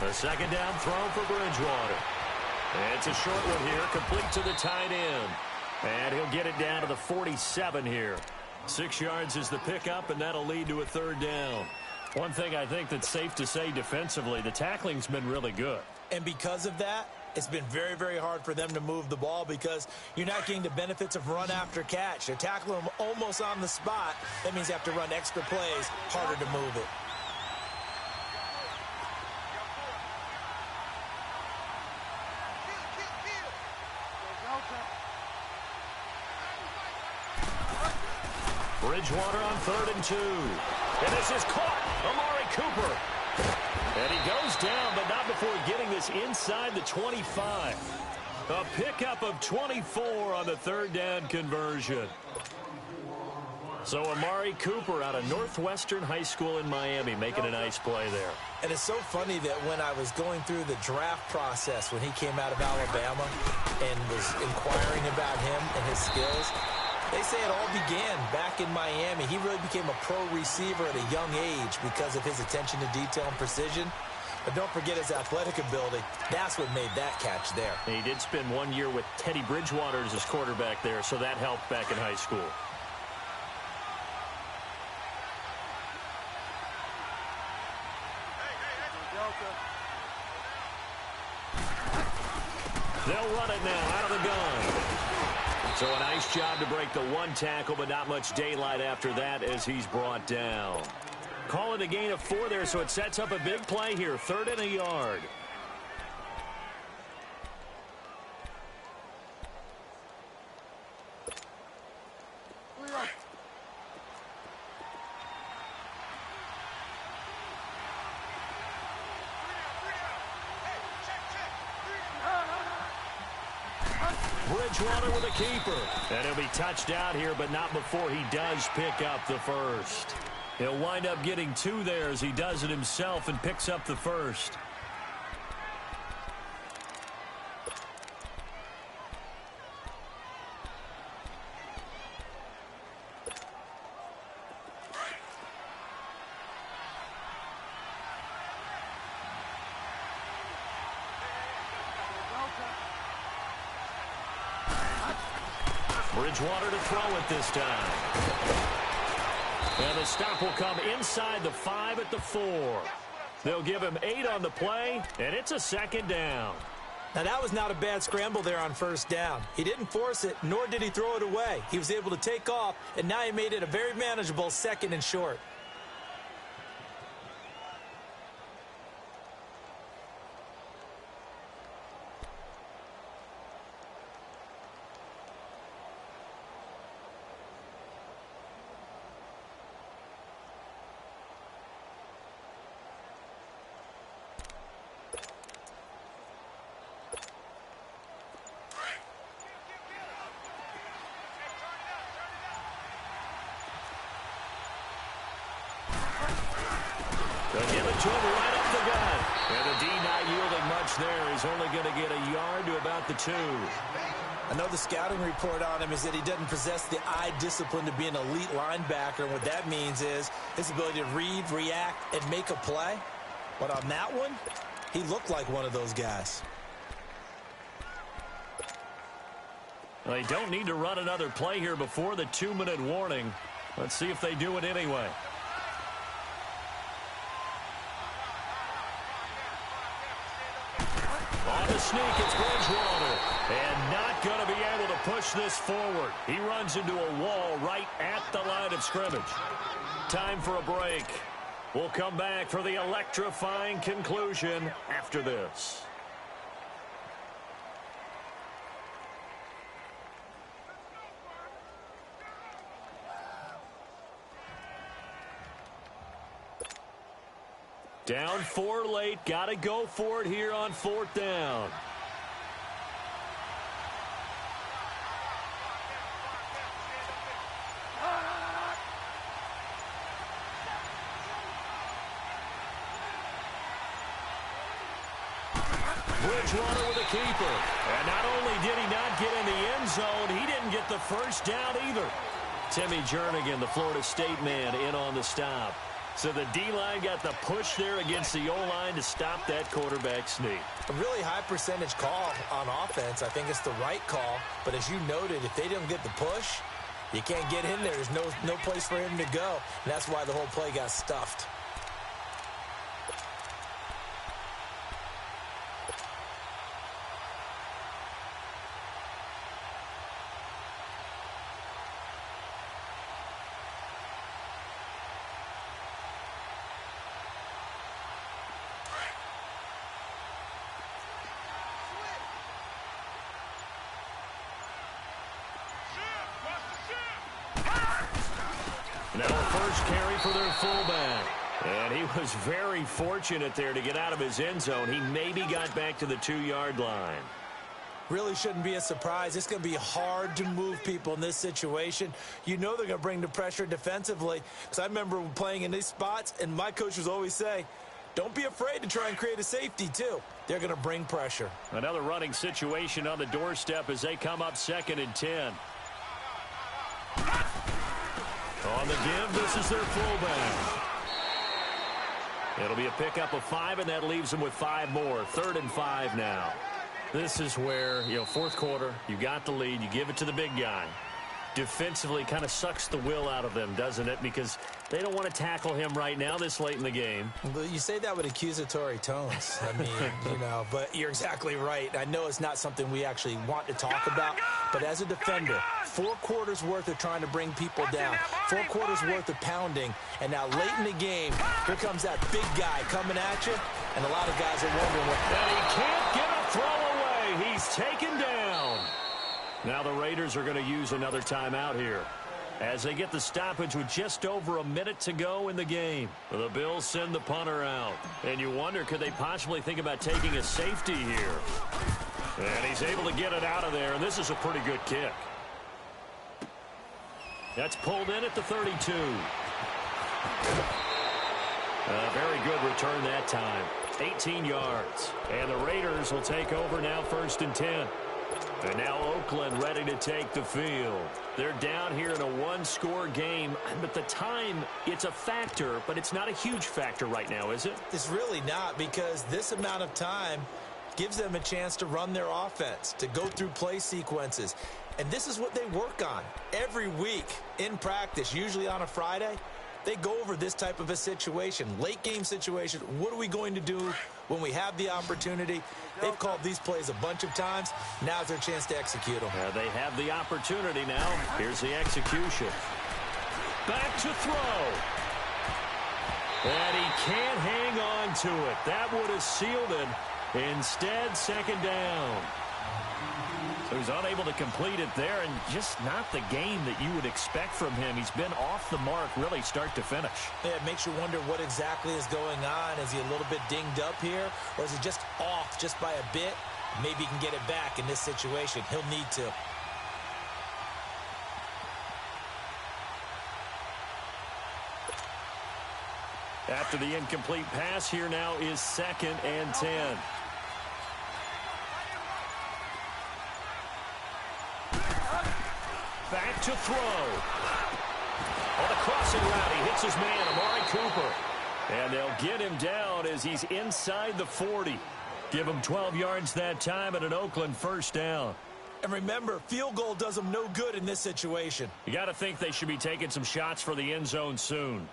A second down throw for Bridgewater. It's a short one here, complete to the tight end. And he'll get it down to the 47 here. 6 yards is the pickup, and that'll lead to a 3rd down. One thing I think that's safe to say defensively, the tackling's been really good. And because of that, it's been very, very hard for them to move the ball because you're not getting the benefits of run after catch. They're tackling them almost on the spot. That means you have to run extra plays, harder to move it. Bridgewater on 3rd and 2. And this is caught. Amari Cooper. And he goes down, but not before getting this inside the 25. A pickup of 24 on the 3rd down conversion. So Amari Cooper out of Northwestern High School in Miami making a nice play there. And it's so funny that when I was going through the draft process when he came out of Alabama and was inquiring about him and his skills, they say it all began back in Miami. He really became a pro receiver at a young age because of his attention to detail and precision. But don't forget his athletic ability. That's what made that catch there. And he did spend 1 year with Teddy Bridgewater as his quarterback there, so that helped back in high school. They'll run it now out of the gun. So a nice job to break the 1 tackle, but not much daylight after that as he's brought down. Call it a gain of 4 there, so it sets up a big play here. 3rd and a yard. Bridgewater with a keeper. And he'll be touched out here, but not before he does pick up the 1st. He'll wind up getting 2 there as he does it himself and picks up the 1st. Bridgewater to throw it this time. And the stop will come inside the 5 at the 4. They'll give him 8 on the play, and it's a second down. Now, that was not a bad scramble there on first down. He didn't force it, nor did he throw it away. He was able to take off, and now he made it a very manageable 2nd and short. They'll give it to him right up the gut. And the D not yielding much there. He's only going to get a yard to about the 2. I know the scouting report on him is that he doesn't possess the eye discipline to be an elite linebacker. And what that means is his ability to read, react, and make a play. But on that one, he looked like one of those guys. Well, they don't need to run another play here before the 2-minute warning. Let's see if they do it anyway. On the sneak, it's Bridgewater. And not going to be able to push this forward. He runs into a wall right at the line of scrimmage. Time for a break. We'll come back for the electrifying conclusion after this. Down 4 late. Got to go for it here on 4th down. Bridgewater with a keeper. And not only did he not get in the end zone, he didn't get the first down either. Timmy Jernigan, the Florida State man, in on the stop. So the D-line got the push there against the O-line to stop that quarterback sneak. A really high percentage call on offense. I think it's the right call. But as you noted, if they don't get the push, you can't get in there. There's no place for him to go. And that's why the whole play got stuffed. Now a first carry for their fullback. And he was very fortunate there to get out of his end zone. He maybe got back to the 2-yard line. Really shouldn't be a surprise. It's going to be hard to move people in this situation. You know they're going to bring the pressure defensively. Because I remember playing in these spots, and my coach would always say, don't be afraid to try and create a safety, too. They're going to bring pressure. Another running situation on the doorstep as they come up 2nd and 10. On the give, this is their fullback. It'll be a pickup of 5, and that leaves them with 5 more. 3rd and 5 now. This is where, 4th quarter, you got the lead, you give it to the big guy. Defensively kind of sucks the will out of them, doesn't it? Because they don't want to tackle him right now this late in the game. You say that with accusatory tones. I mean, but you're exactly right. I know it's not something we actually want to talk about, but as a defender, 4 quarters worth of trying to bring people down, 4 quarters worth of pounding, and now late in the game, here comes that big guy coming at you, and a lot of guys are wondering what. And he can't get a throw away. He's taken down. Now the Raiders are going to use another timeout here as they get the stoppage with just over a minute to go in the game. The Bills send the punter out. And you wonder, could they possibly think about taking a safety here? And he's able to get it out of there, and this is a pretty good kick. That's pulled in at the 32. A very good return that time. 18 yards. And the Raiders will take over now 1st and 10. And now Oakland ready to take the field. They're down here in a 1-score game. But the time, it's a factor, but it's not a huge factor right now, is it? It's really not, because this amount of time gives them a chance to run their offense, to go through play sequences. And this is what they work on every week in practice, usually on a Friday. They go over this type of a situation, late game situation. What are we going to do when we have the opportunity? They've called these plays a bunch of times. Now's their chance to execute them. They have the opportunity now. Here's the execution. Back to throw. And he can't hang on to it. That would have sealed it. Instead, second down. So he's unable to complete it there, and just not the game that you would expect from him. He's been off the mark really start to finish. Yeah, it makes you wonder what exactly is going on. Is he a little bit dinged up here, or is he just off just by a bit? Maybe he can get it back in this situation. He'll need to. After the incomplete pass, here now is 2nd and 10. Back to throw. On the crossing route, he hits his man, Amari Cooper. And they'll get him down as he's inside the 40. Give him 12 yards that time and an Oakland first down. And remember, field goal does them no good in this situation. You got to think they should be taking some shots for the end zone soon.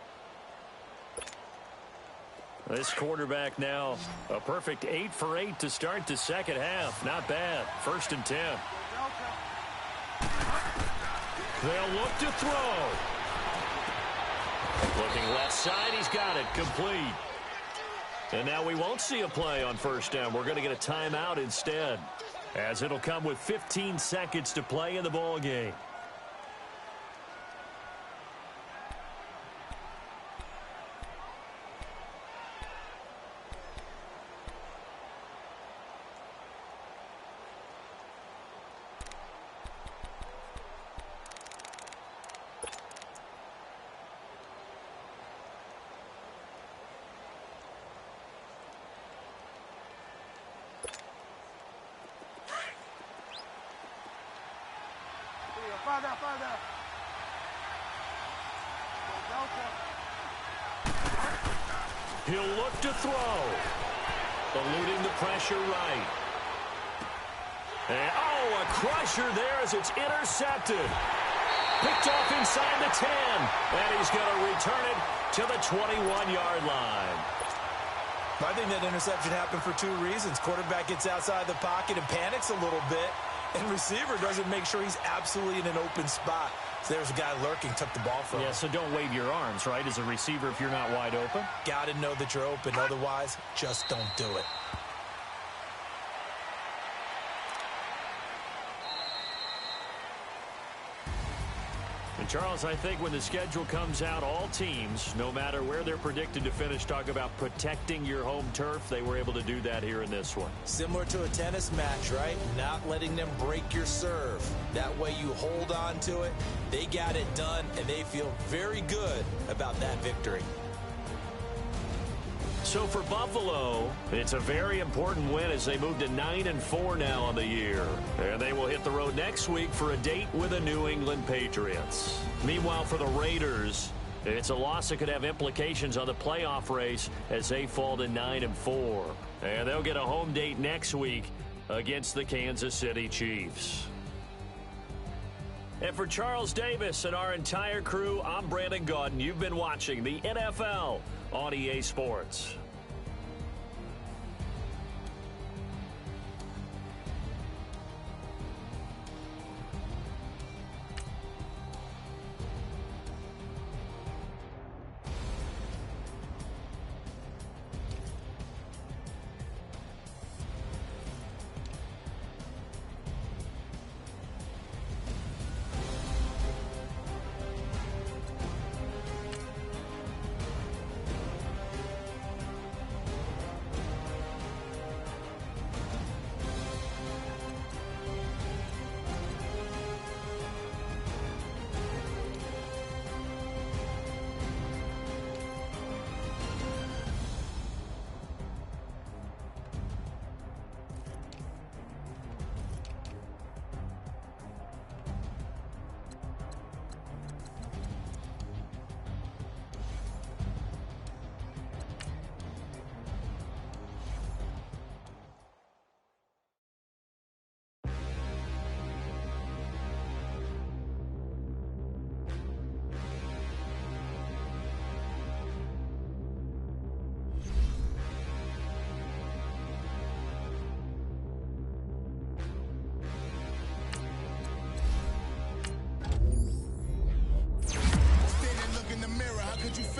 This quarterback now, a perfect 8 for 8 to start the second half. Not bad. 1st and 10. They'll look to throw. Looking left side, he's got it. Complete. And now we won't see a play on 1st down. We're going to get a timeout instead, as it'll come with 15 seconds to play in the ball game. He'll look to throw. Eluding the pressure right. And, a crusher there as it's intercepted. Picked off inside the 10. And he's going to return it to the 21-yard line. I think that interception happened for 2 reasons. Quarterback gets outside the pocket and panics a little bit. And receiver doesn't make sure he's absolutely in an open spot. So there's a guy lurking, took the ball from him. Yeah, so don't wave your arms, right, as a receiver if you're not wide open. Got to know that you're open. Otherwise, just don't do it. And Charles, I think when the schedule comes out, all teams, no matter where they're predicted to finish, talk about protecting your home turf. They were able to do that here in this one. Similar to a tennis match, right? Not letting them break your serve. That way you hold on to it. They got it done, and they feel very good about that victory. So for Buffalo, it's a very important win as they move to 9-4 now on the year. And they will hit the road next week for a date with the New England Patriots. Meanwhile, for the Raiders, it's a loss that could have implications on the playoff race as they fall to 9-4. And they'll get a home date next week against the Kansas City Chiefs. And for Charles Davis and our entire crew, I'm Brandon Gaudin. You've been watching the NFL on EA Sports.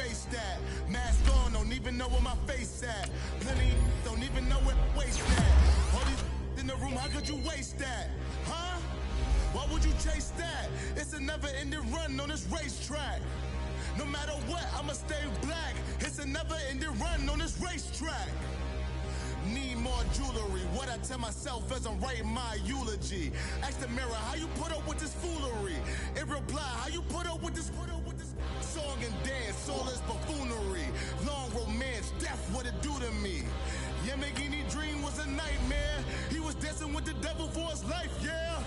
waste at? Mask on, don't even know where my face at. Plenty don't even know where waste at. All these in the room, how could you waste that? Huh? Why would you chase that? It's a never-ending run on this racetrack. No matter what, I'ma stay black. It's a never-ending run on this racetrack. Need more jewelry. What I tell myself as I'm writing my eulogy. Ask the mirror, how you put up with this foolery? It reply, how you put up with this song and dance, soulless buffoonery. Long romance, death, what it do to me? Yamagini dream was a nightmare. He was dancing with the devil for his life, yeah.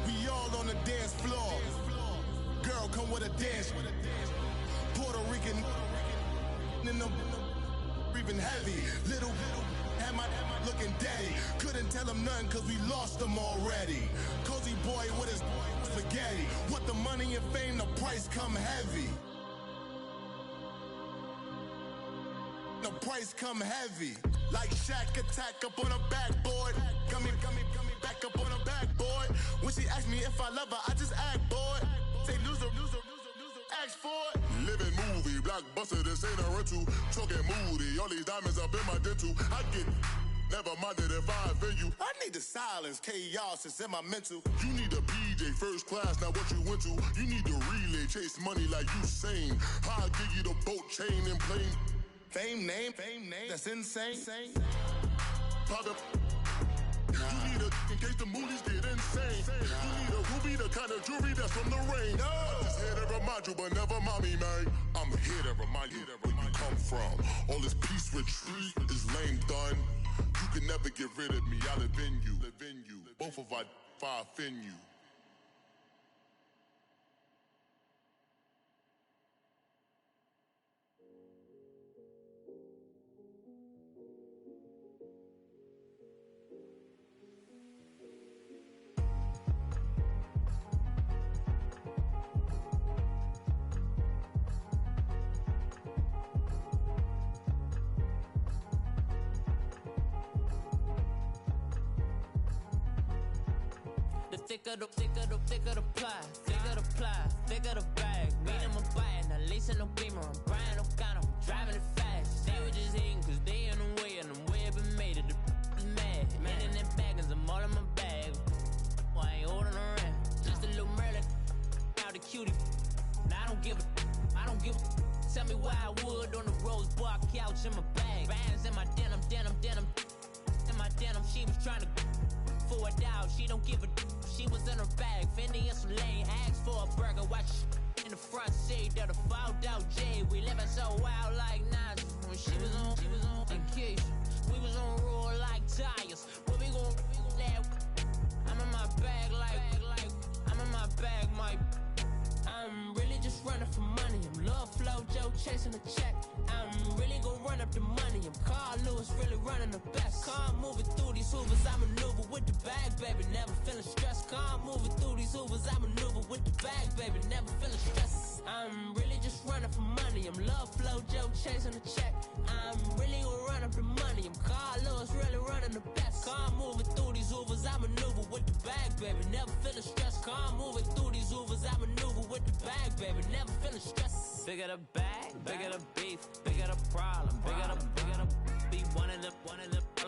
We all on the dance floor. Girl, come with a dance. Puerto Rican in the breathing heavy. Little had my looking daddy. Couldn't tell him nothing cause we lost him already. Cozy boy with his spaghetti. What the money and fame, the price come heavy. The price come heavy. Like Shaq attack up on a backboard. Coming back up on a backboard. When she asked me if I love her, I just act bored. Say loser, ask for it. Living movie, blockbuster, this ain't a rental. Choking moody, all these diamonds up in my dental. I get never minded if I offend you. I need the silence, chaos is in my mental. You need a PJ first class, not what you went to. You need to relay, chase money like you sane. I'll give you the boat chain and plane. Fame name, that's insane. Pop you need a in case the movies get insane. You need a ruby, the kind of jewelry that's from the rain. No. I'm just here to remind you, but never mommy, man. I'm here to remind you where you come from. All this peace retreat is lame done. You can never get rid of me. I live in you. Both of our fire offend you. Thicker the ply, thicker the bag. Meet him a bite, at least in no beamer. I'm Brian O'Connor, I'm driving it fast. They were just hating cause they in the way, and the way I've been made it, the is mad. Man in that bag, cause I'm all in my bag. Well, I ain't holding around, just a little Merlin, out the cutie. Now I don't give a. Tell me why I would on the rose bar couch in my bag. Bands in my denim. In my denim, she was trying to for a doubt, she don't give a. She was in her bag, Fendi and some lane, asked for a burger, watch in the front seat of the fouled out J. We living so wild like Nas. When she was on vacation, we was on roll like tires. Where we gon' that? I'm in my bag like I'm in my bag, Mike. I'm really just running for money. I'm Love Flow Joe chasing a check. I'm really gon' run up the money. I'm Carl Lewis, really running the best. Car moving through these Hoovers, I maneuver with the bag, baby. Never feeling stressed. Car moving through these Hoovers, I maneuver with the bag, baby. Never feeling stressed. I'm really just running for money. I'm Love Flow Joe chasing a check. I'm really gon' run up the money. I'm Carl Lewis, really running the best. Car moving through these Hoovers, I maneuver with the bag, baby. Never feeling stressed. Car moving through these Hoovers, I maneuver with the bag, baby. Never feeling stressed. Bigger the bag, bigger the beef, bigger the problem, bigger the be one of the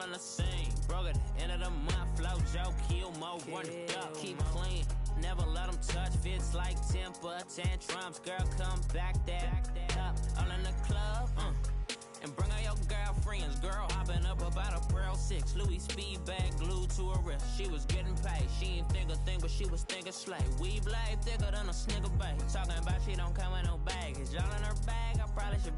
all in the same. Broke at the end of the month, flow Joe, kill mo, run it up, keep clean. Never let them touch, fits like temper tantrums. Girl, come back that up, all in the club, and bring all your girlfriends. Girl hopping up about a Pearl 6 Louis speed bag glued to her wrist. She was getting paid, she ain't think a thing, but she was thinking slay. We blade thicker than a Snicker bag. Talking about she don't come with no baggage. All in her bag, I probably should.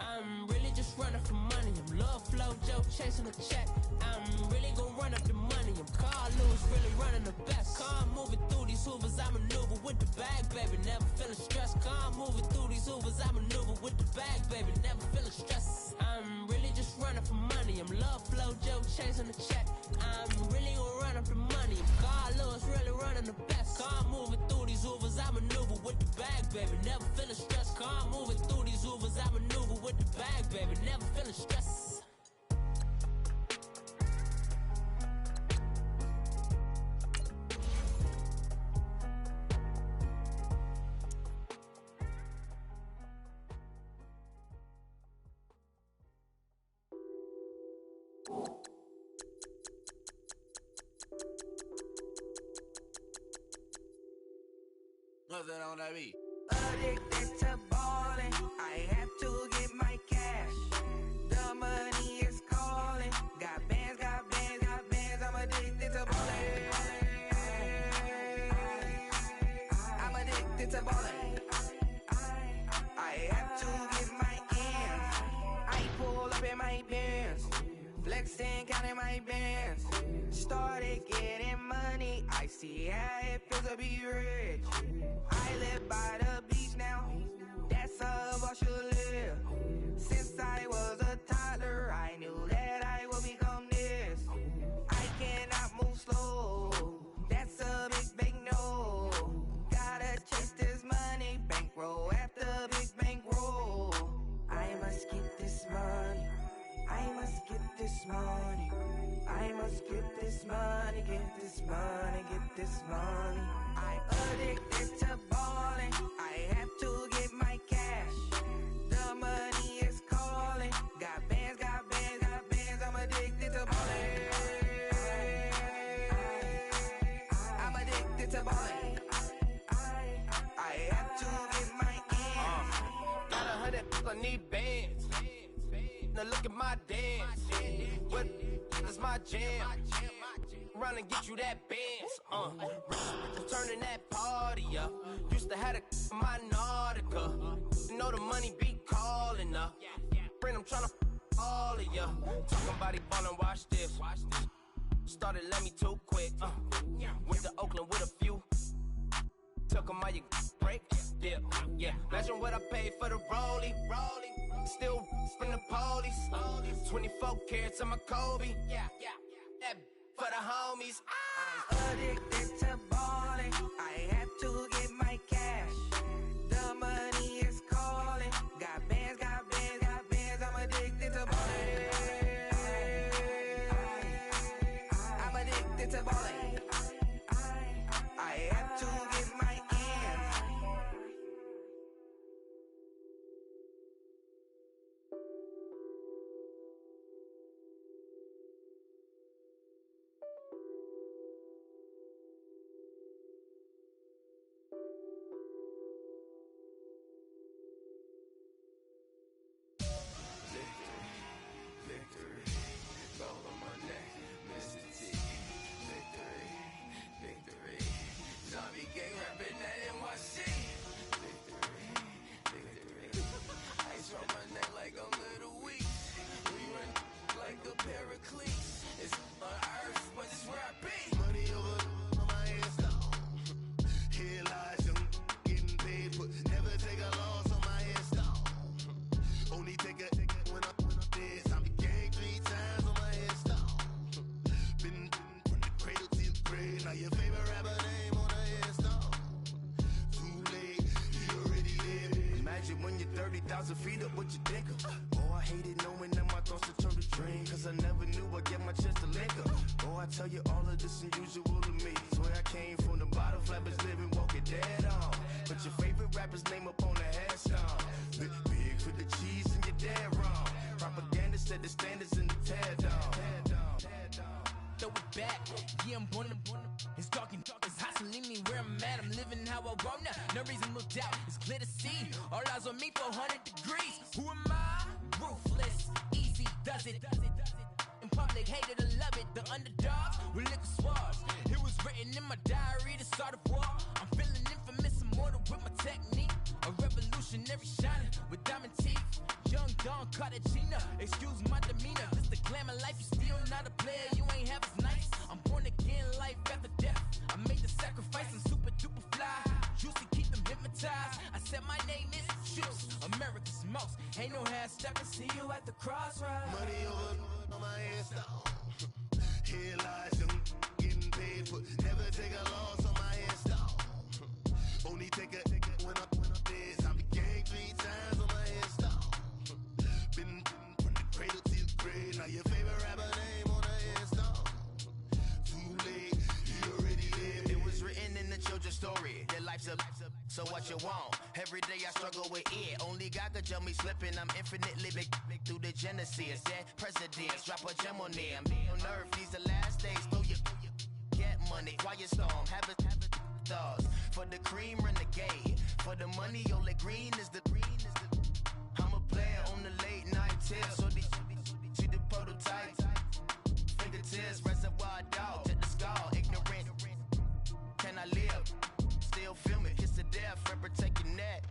I'm really just running for money. I'm Love Flow Joe chasing a check. I'm really gon' run up the money. I'm Carl Lewis, really running the best. Car moving through these Hoovers, I maneuver with the bag, baby. Never feeling stressed. Car moving through these Hoovers, I maneuver with the bag, baby. Never feeling stressed. I'm really just running for money. I'm Love Flow Joe chasing a check. I'm really gon' run up the money. I'm Carl Lewis, really running the best. Car moving through these Hoovers, I maneuver with the bag, baby. Never feeling stressed. Car moving through these Hoovers, I maneuver with the bag, baby. Never feeling stressed. Nothing on that beat. Addicted to ballin', I have to get my cash. The money is calling. Got bands, got bands, got bands. I'm addicted to ballin'. I'm addicted to ballin'. I have to get my ends. I pull up in my Benz, flexing, counting my bands. Started getting money. I see how it feels to be rich. I live by the beach now. That's how I should live. Since I was a toddler, I knew that I would become this. I cannot move slow. That's a big no. Gotta chase this money, bankroll after big bankroll. I must get this money. I must get this money. I must get this money, get this money, get this money. I addicted to ballin'. I have to get my cash. The money is calling. Got bands, got bands, got bands. I'm addicted to ballin'. I'm addicted to ballin'. I have to get my ends. Got 100, I need bands. Now look at my dance. What is my jam? Run and get you that bands. Turning that party up. Used to have a my Nautica. You know the money be calling up. Friend, I'm tryna all of ya. Talking about it ballin', watch this. Started let me too quick. Went to Oakland with a few. Took 'em all you break. Yeah. Imagine what I paid for the rollie. Still from the police. 24 carats on my Kobe. Yeah. That for the homies. I'm addicted to ballin'. I have to get my cash. The money is calling. Got bands, got bands, got bands. I'm addicted to ballin'. I'm addicted to ballin'. I have to get my ends. Victory, gold on my neck, Mr. T. Victory, zombie gang rapping that NYC. Victory, ice on my neck like a little weak. We run like a paraclete. It's on earth, but it's where I be. Money over on my hands down. Here lies young getting paid, but never take a loss on my hands down. Only take a when I'm dead. I'm the gang 3 times on my hands down. Been from the cradle to the grave. Now your favorite rapper name on the hands down. Too late, you already there. Imagine when you're 30,000 feet up, what you think of? Oh, I hated knowing that my thoughts would turn to dream. Cause I never knew I'd get my chance to link up. Oh, I tell you all of this unusual to me. Swear I came from the bottom, flappers living, walking dead on. Put your favorite rapper's name up on the headstone. Big for the cheese and you're dead wrong. Propaganda set the standards in the tear down. Throw it back, yeah, I'm born. It's dark and it's hot, so leave me where I'm at. I'm living how I want now. No reason looked out, it's clear to see. All eyes on me, 400 degrees. Who am I? Ruthless, easy, does it. In public, hated or love it. The underdogs with liquor swabs. It was written in my diary to start a war. I'm feeling infamous, immortal with my technique. A revolutionary shining with diamond teeth. Young Don Cartagena, excuse my demeanor. This the glamour life, you still not a player. You ain't half as nice. I'm born again, life after death. I made the sacrifice, I'm super duper fly. Used to keep them hypnotized. I said my name is Juice, America's most. Ain't no half stepping, see you at the crossroads. Money over on my hands down. Here lies young getting paid, but never take a loss on my hands down. Only take a when I'm dead. I'm the gang 3 times on my hands down. Been from the cradle to the grave. Now your favorite rapper name on the hands down. Too late, you already lived. It was written in the children's story. Their life's a so what you want? Every day I struggle with it. Only God could jump me slipping. I'm infinitely big through the Genesis. Dead presidents, drop a gem on them. On earth, these the last days. Throw your get money, quiet storm. Have a thoughts for the cream renegade. For the money, only green is the. I'm a player on the late night tip. So these see the prototype. Fingertips, reservoir dog, check the skull. Ignorant. Can I live? Still film it, kiss the death, friend, protect your neck.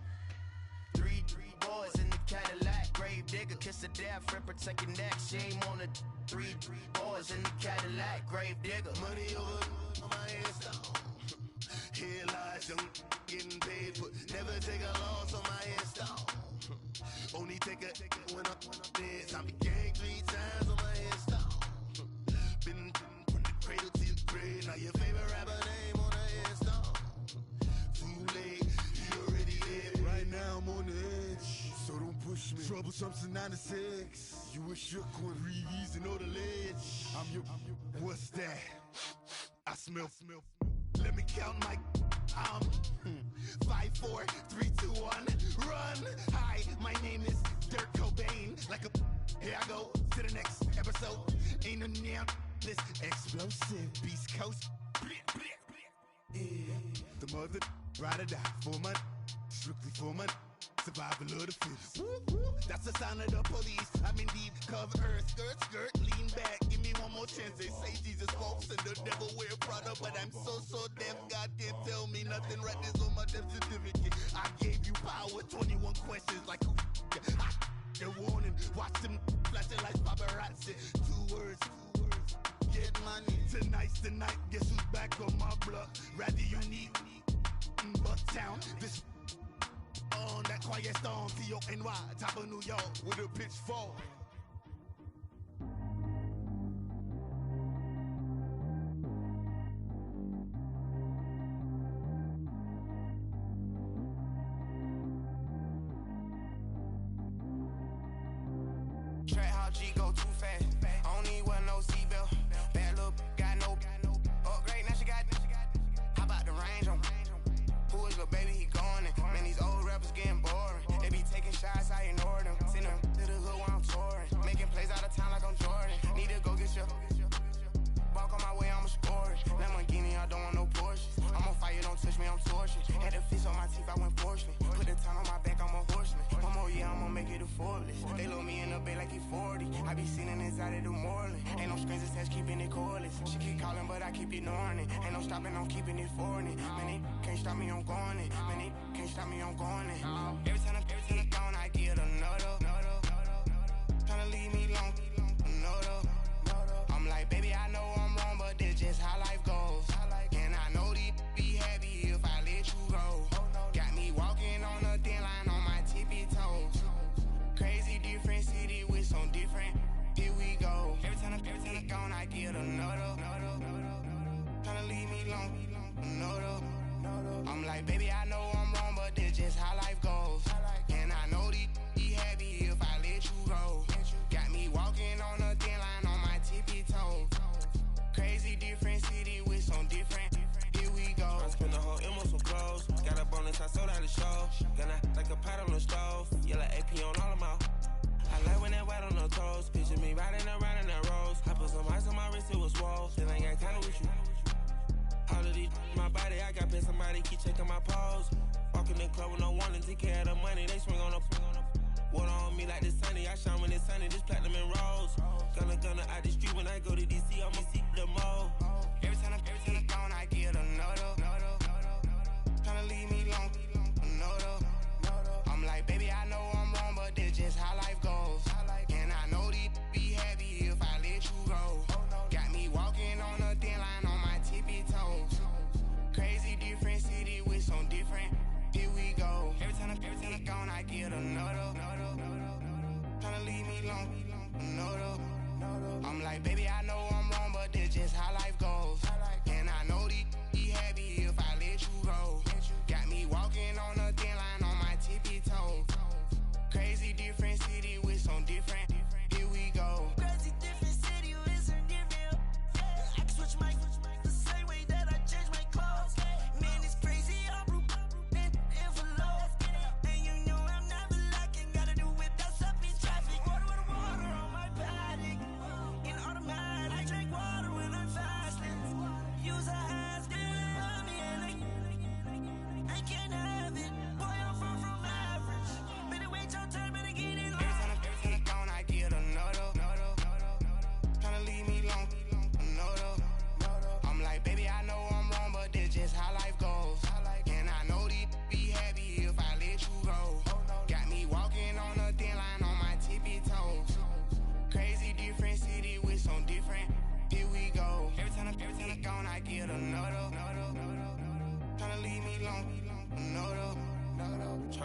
Three boys in the Cadillac, grave digger, kiss the death, friend, protect your neck. Shame on the three boys in the Cadillac, grave digger. Money over my headstone. Here lies young getting paid, but never take a loss on my headstone. Only take a when I'm dead. Time to gang 3 times on my headstone. Been from the cradle to the grave. Now your favorite rapper name on the headstone. Too late, you already dead. Right now I'm on the edge, so don't push me. Troublesome since 96. You were shook when Reeves and know the ledge. I'm your. What's that? I smell. Let me count my. 5, 4, 3, 2, 1. Run. Hi, my name is Dirk Cobain. Like a. Here I go to the next episode. Ain't no damn this explosive Beast Coast. Yeah. The mother ride or die for my. Strictly for my. Survival of the fittest. That's the sign of the police. I'm in deep cover earth. Skirt, lean back. Give me one more chance. They say Jesus walks and the devil wear Prada, but I'm so deaf. God can't tell me nothing. Right this on my death certificate. I gave you power. 21 questions like who? The warning. Watch them flashing like paparazzi. 2 words. Get money. Tonight's the night. Guess who's back on my block? Rather unique. Bucktown. This. On that quiet storm, T-O-N-Y, top of New York, with a pitchfork. Track how G go too fast. I don't need wear no seatbelt. Bad little got no upgrade. Now she got. How about the range on? Who is the baby? He going in. Man, these old rappers getting boring. They be taking shots, I ignore them. Send them to the hood while I'm touring. Making plays out of town like I'm Jordan. Need to go get your. Walk on my way, I'ma score it. Lamborghini, I don't want no Porsches. I'm on fire, don't touch me, I'm tortured. Had the fish on my teeth, I went fortunate. Put the time on my back, I'm a horseman. One more year, I'ma make it affordless. They load me in the bay like he 40. I be sitting inside of the Moreland. Ain't no strings attached, keeping it cordless. She keep calling, but I keep ignoring it. Ain't no stopping, I'm keeping it for it. Man, they can't stop me, I'm going it. Man, they can't stop me, I'm going it. Every time I'm gone, I get another. Tryna leave me long, another. I'm like, baby, I know I'm wrong, but that's just how life goes. And I know these be happy if I let you go. Got me walking on a thin line on my tippy toes. Crazy different city with some different. Here we go. Every time I'm gone, I get another. Tryna leave me long, another. I'm like, baby, I know I'm wrong, but that's just how life goes. And I know these be happy if I let you go. Got me walking on a thin line on my tippy toes. Crazy different city with some different. Here we go. I spent the whole M on some clothes. Got a bonus, I sold out the show. Gonna like a pot on the stove. Yellow AP on all of my. I like when that white on the toes. Picture me riding around in that rose. I put some ice on my wrist, it was swole. Still ain't got time with you. All of these, my body, I got pissed. Somebody keep checking my pose. Walking in the club with no warning, take care of the money. They swing on the. Water on me like the sunny. I shine when it's sunny. This platinum and rose. Gonna out the street when I go to DC. I'ma see the mall. Every time I'm gone, I get another. Tryna leave me long, another. I'm like, baby, I know I'm wrong, but that's just how life goes. And I know these be happy if I let you go. Got me walking on a thin line on my tippy toes. Crazy different city with some different. Here we go. Every time I'm gone, I get another. Tryna leave me long, another. I'm like, baby, I know I'm wrong, but that's just how life goes. And I know these be happy if I let you go. Got me walking on a thin line on my tippy toes. Crazy different city with some different. Here we go. Crazy different city with some different. I can switch my the same way that I change my clothes. Man, it's crazy. I'm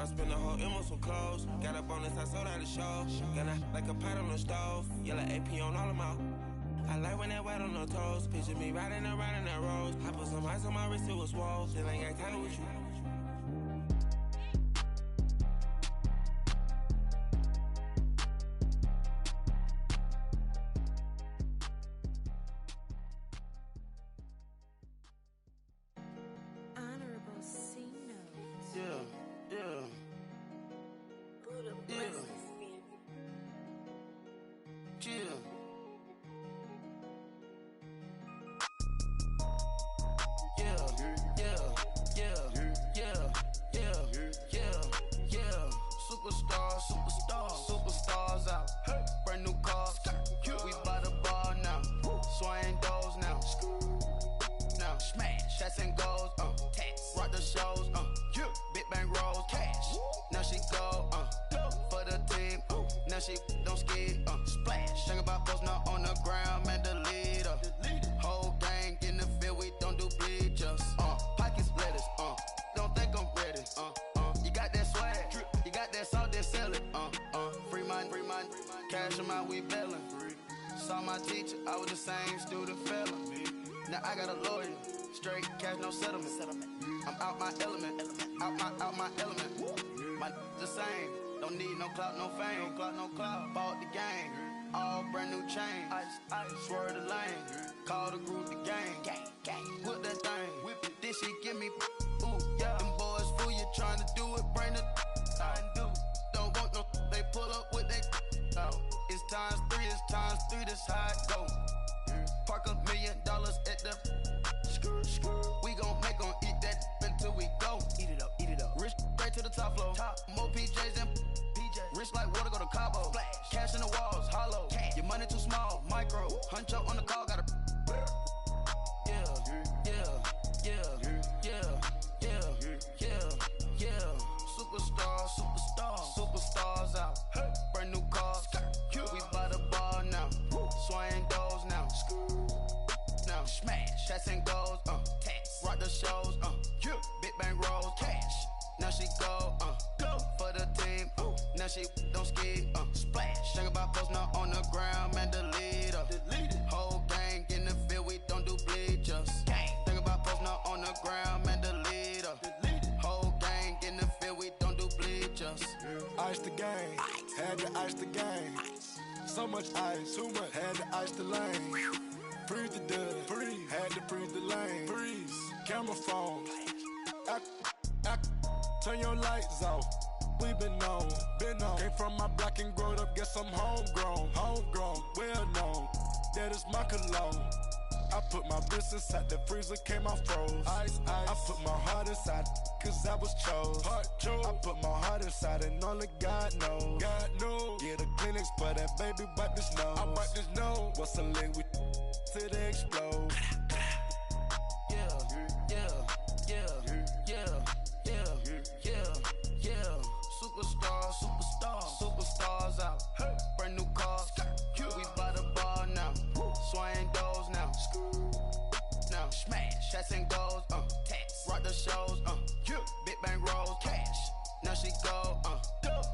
I spent the whole M on some clothes. Got up on this, I sold out the show. Got like a pot on the stove. Yellow AP on all of my. I like when that wet on the toes. Picture me riding around in that rose. I put some ice on my wrist, it was swole. Still ain't got time with you. Honorable C notes. Yeah. Brudda Yeah. Yeah. Superstars out. Brand new cars. We by the bar now. Swaying doors now. Now smash. Shots and goals. Rock the shows. Big bang rolls. Cash. Now she go. For the team. Now she don't ski. Splash. Think about post now on the ground. Man, the leader. Whole gang in the field. We don't do bleachers. Pockets lettuce. Don't think I'm ready. You got that swag. You got that salt, then sell it. Free mind. Cash amount, we bailin'. Saw my teacher, I was the same student fella. Now I got a lawyer. Straight cash, no settlement. I'm out my element. Out my element. My the same. Don't need no clout, no fame. No clout. Bought the game. All brand new chain. Ice. Swerve the lane. Call the group the gang. Whip that thing. Whip it. This shit give me. Ooh, yeah. Them boys fool you trying to do it. Bring the. Don't want no. They pull up with they. It's times three. This how it go. Park $1 million at the. We gon' make 'em eat that until we go. Eat it up. Rich straight to the top floor. More PJs and PJs. Rich like water, go to Cabo. Flash. Cash in the walls, hollow. Cash. Your money too small, micro. Huncho on the call, gotta. Superstars out. Brand new cars. We by the bar now. Swaying doors now. Now smash. Shots and goals. Rock the shows. Big bang rolls. Cash. Now she go. For the team. Now she don't ski. Splash. Think about post now on the ground. Man, the leader. Whole gang in the field. We don't do bleachers. Think about post now on the ground. Man, the leader. Whole gang in the field. We don't do bleachers. Ice the game, had to ice the game. So much ice, too much, had to ice the lane. Freeze the dud, had to freeze the lane. Freeze, camera phone. Turn your lights off. We been on. Came from my block and growed up, guess I'm homegrown, well known. That is my cologne. I put my wrist inside the freezer, came out froze. Ice. I put my heart inside, cause I was chose. I put my heart inside and only God knows. Yeah, the clinics, but that baby wipe this nose. I wipe this nose. What's the link with till they explode? Superstars out. Brand new cars. We by the bar now. Swaying doors now. Now smash. Shots and goals. Rock the shows. Big bang rolls. Cash. Now she go.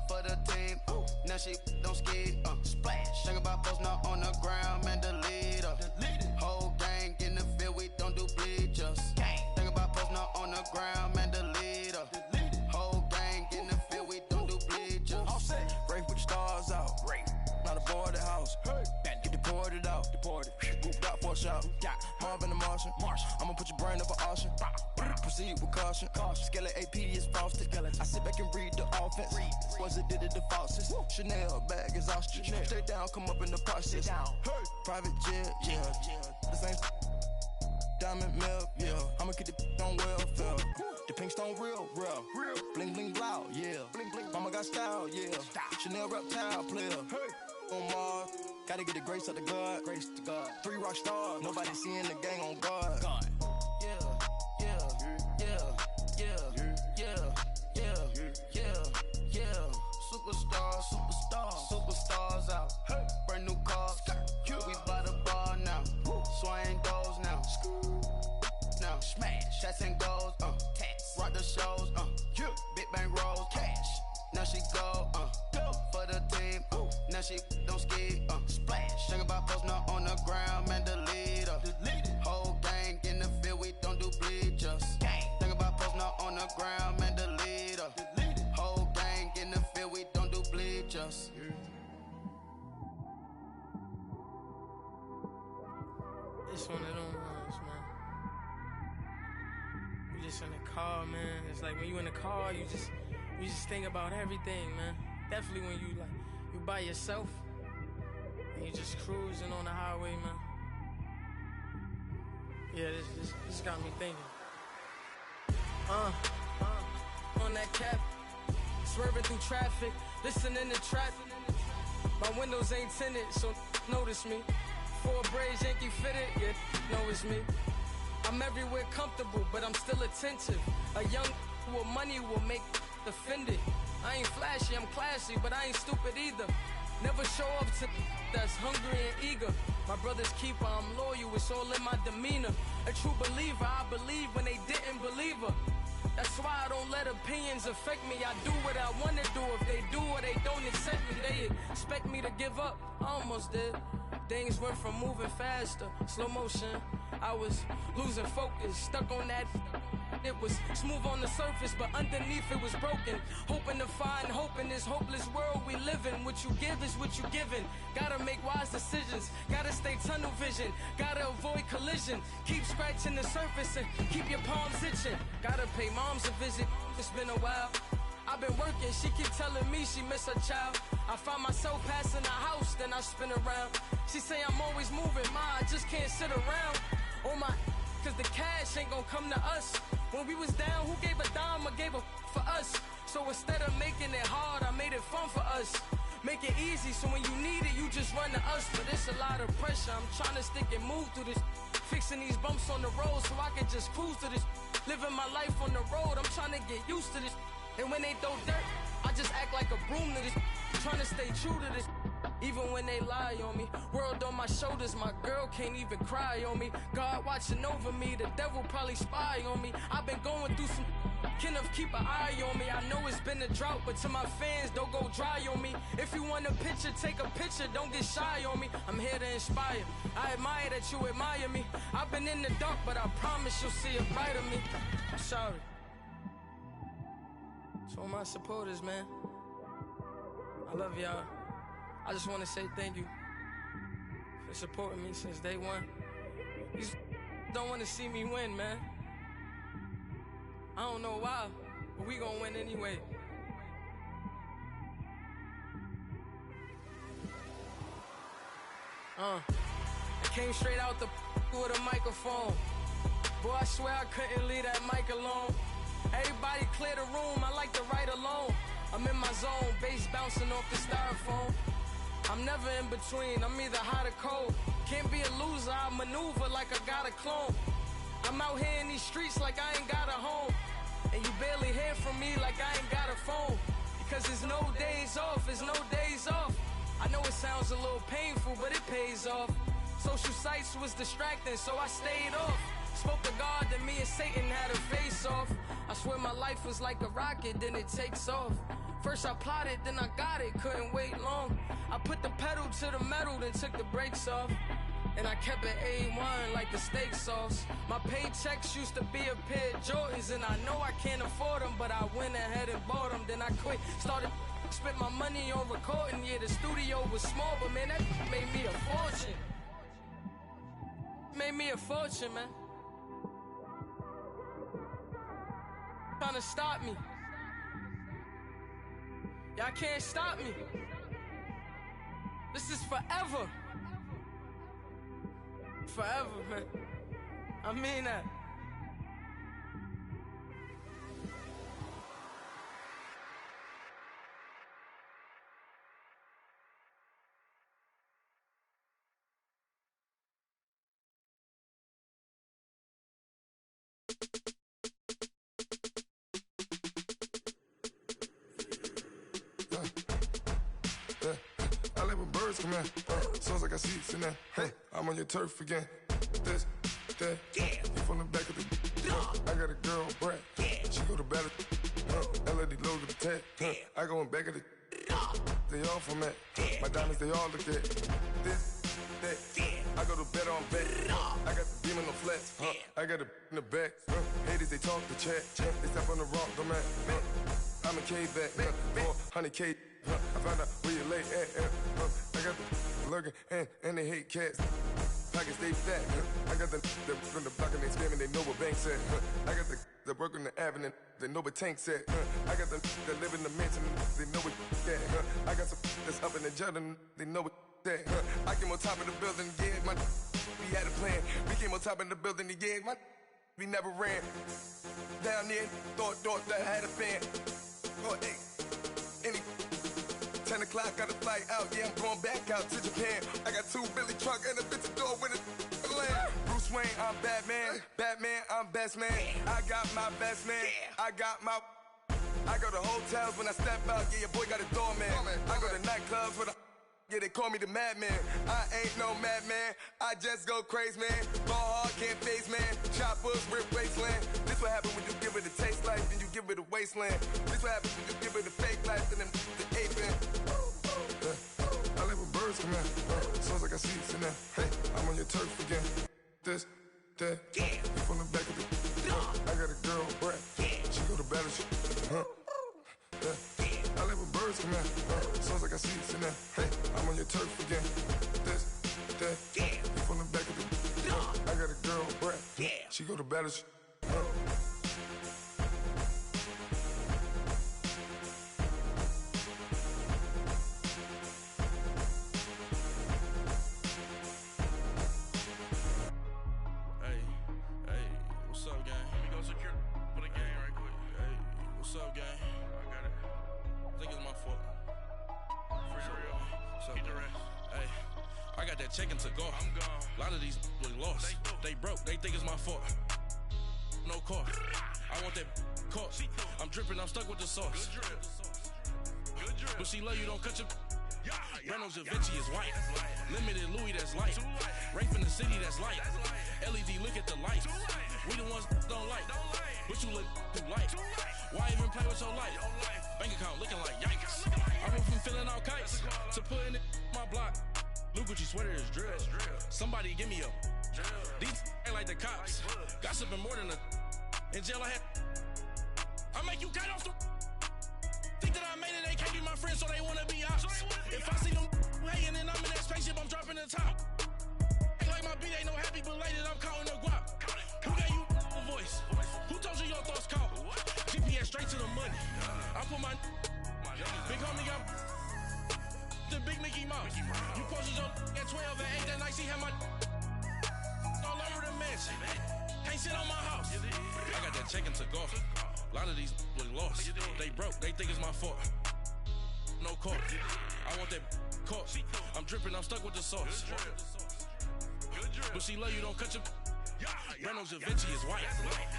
For the team. Now she don't ski. Splash. Think about post now on the ground. Man, the leader. Whole gang in the field. We don't do bleachers. Think about post now on the ground. Man, the leader. Whole gang in the field. We don't do bleachers. All set. Race with the stars out. Not aboard the house. Get deported out. Grouped out for a shot. Marvin the Martian. I'ma put your brain up for auction. Proceed with caution. Skeleton AP is frosted. I sit back and read the offense. Was it did it the faucets? Chanel bag is ostrich. Stay down, come up in the process. Private jet, yeah. The same diamond milk, yeah. I'ma keep the on welfare. The pink stone real. Bling bling blow, yeah. Mama got style, yeah. Chanel reptile player. On Mars, gotta get the grace of the God. 3 rock stars, nobody seeing the gang on guard. Superstars out. Brand new cars. We by the bar now. Swaying doors now. Now smash. Shots and goals. Rock the shows. Big bang rolls. Cash. man, she don't skid. Splash. Think about posting up on the ground, man, delete her. Whole gang in the field, we don't do bleachers. Think about posting up on the ground, man, delete her. Whole gang in the field, we don't do bleachers. It's one of them ones, man. You just in the car, man. It's like when you in the car, you just think about everything, man. Definitely when you by yourself and you just cruising on the highway, man. Yeah, this got me thinking. On that cap, swerving through traffic, listening to traffic. My windows ain't tinted, so notice me. 4 braids, Yankee fitted, yeah, know it's me. I'm everywhere comfortable, but I'm still attentive. A young with money will make offended. I ain't flashy, I'm classy, but I ain't stupid either. Never show up to that's hungry and eager. My brother's keeper, I'm loyal, it's all in my demeanor. A true believer, I believe when they didn't believe her. That's why I don't let opinions affect me. I do what I want to do. If they do or they don't accept me, they expect me to give up. I almost did. Things went from moving faster, slow motion. I was losing focus, stuck on that. It was smooth on the surface, but underneath it was broken. Hoping to find hope in this hopeless world we live in. What you give is what you given. Gotta make wise decisions. Gotta stay tunnel vision. Gotta avoid collision. Keep scratching the surface and keep your palms itching. Gotta pay moms a visit. It's been a while. I've been working, she keep telling me she miss her child. I find myself passing the house, then I spin around. She say I'm always moving, ma, I just can't sit around. Oh my, cause the cash ain't gon' come to us. When we was down, who gave a dime or gave a for us? So instead of making it hard, I made it fun for us. Make it easy, so when you need it, you just run to us. But it's a lot of pressure, I'm trying to stick and move through this. Fixing these bumps on the road so I can just cruise to this. Living my life on the road, I'm trying to get used to this. And when they throw dirt, I just act like a broom to this. Trying to stay true to this. Even when they lie on me. World on my shoulders, my girl can't even cry on me. God watching over me, the devil probably spy on me. I've been going through some. Kenneth, keep an eye on me. I know it's been a drought, but to my fans, don't go dry on me. If you want a picture, take a picture, don't get shy on me. I'm here to inspire. I admire that you admire me. I've been in the dark, but I promise you'll see a bright of me. I'm sorry. To all my supporters, man. I love y'all. I just want to say thank you for supporting me since day one. You don't want to see me win, man. I don't know why, but we gonna win anyway. I came straight out the with a microphone. Boy, I swear I couldn't leave that mic alone. Everybody clear the room, I like to write alone. I'm in my zone, bass bouncing off the styrofoam. I'm never in between, I'm either hot or cold. Can't be a loser, I maneuver like I got a clone. I'm out here in these streets like I ain't got a home. And you barely hear from me like I ain't got a phone. Because there's no days off, there's no days off. I know it sounds a little painful, but it pays off. Social sites was distracting, so I stayed off. Spoke to God, then me and Satan had a face off. I swear my life was like a rocket, then it takes off. First I plotted, then I got it, couldn't wait long. I put the pedal to the metal, then took the brakes off. And I kept it A1 like the steak sauce. My paychecks used to be a pair of Jordans, and I know I can't afford them, but I went ahead and bought them. Then I quit, started spent my money on recording. Yeah, the studio was small, but man, that made me a fortune. Made me a fortune, man. Trying to stop me. Y'all can't stop me. This is forever. Forever, man. I mean that. I let my birds come in. Sounds like I see seats in there. Hey, I'm on your turf again. This, that, you from the back of the. I got a girl, Brad. She go to battle. LAD low to the tag. I go in back of the. They off I'm at. My diamonds, they all look at this, that. I go to bed on bed. I got the demon on flats. I got it in the back. Haters, they talk the chat. They step on the rock, don't man. I'm a K-back. 400K. I found out where you lay at. I got the lurking and they hate cats. Pockets stay fat. I got the from the block and they screaming, they know what banks at. I got the work on the avenue, they know what tanks at. I got the that live in the mansion, they know what that. I got some that's up in the Jordan, they know what that. I came on top of the building, yeah, we had a plan. We came on top of the building, yeah, we never ran. Down there, thought that I had a fan. Oh, hey, any 10 o'clock, got a flight out, yeah, I'm going back out to Japan. I got 2 Billy truck and a bitch door with a land. Bruce Wayne, I'm Batman. Batman, I'm best man. I got my best man. I go to hotels when I step out, yeah, your boy got a doorman. I go to nightclubs with a, yeah, they call me the madman. I ain't no madman, I just go crazy, man. Ball hard, can't face, man. Choppers, rip wasteland. This what happens when you give it a taste life, then you give it a wasteland. This what happens when you give it a fake life, and then the ape in. I live with birds come in. Sounds like I see it in there. Hey, I'm on your turf again. This, that. You from the back of the. I got a girl, Brad. She go to battleship. I live with birds come in. Sounds like I see it in there. Hey, I'm on your turf again. This, that. You from the back of the. I got a girl, Brad. She go to battleship. Checking to go. I'm gone. A lot of these look lost. They broke. They think it's my fault. No car. I want that caught. I'm dripping. I'm stuck with the sauce. Good drip. But she love you. Don't cut your. Reynolds Da Vinci is white. Limited Louis, that's light. Rape in the city, that's light. LED, look at the light. We the ones don't like. But you look too light. Why even play with your life? Bank account looking like yikes. I went from filling out kites to putting it in my block. Blue Gucci sweater is drill. Somebody give me a these ain't like the cops. Gossiping more than a in jail I had. I make you cut off the think that I made it, they can't be my friends, so they wanna be ops. If I see them hating and I'm in that spaceship, I'm dropping the top. Ain't like my beat, ain't no happy belated, I'm counting the guap. Who gave you a voice? Who told you your thoughts count? GPS straight to the money. I put my big homie got the big Mickey Mouse. You posted your at 12 and 8 that night, she had my all over the mansion. Can't sit on my house. I got that checking to golf. A lot of these look lost. They broke, they think it's my fault. No car. I want that caught. I'm dripping, I'm stuck with the sauce. But she love you, don't cut your. Reynolds Da Vinci is white.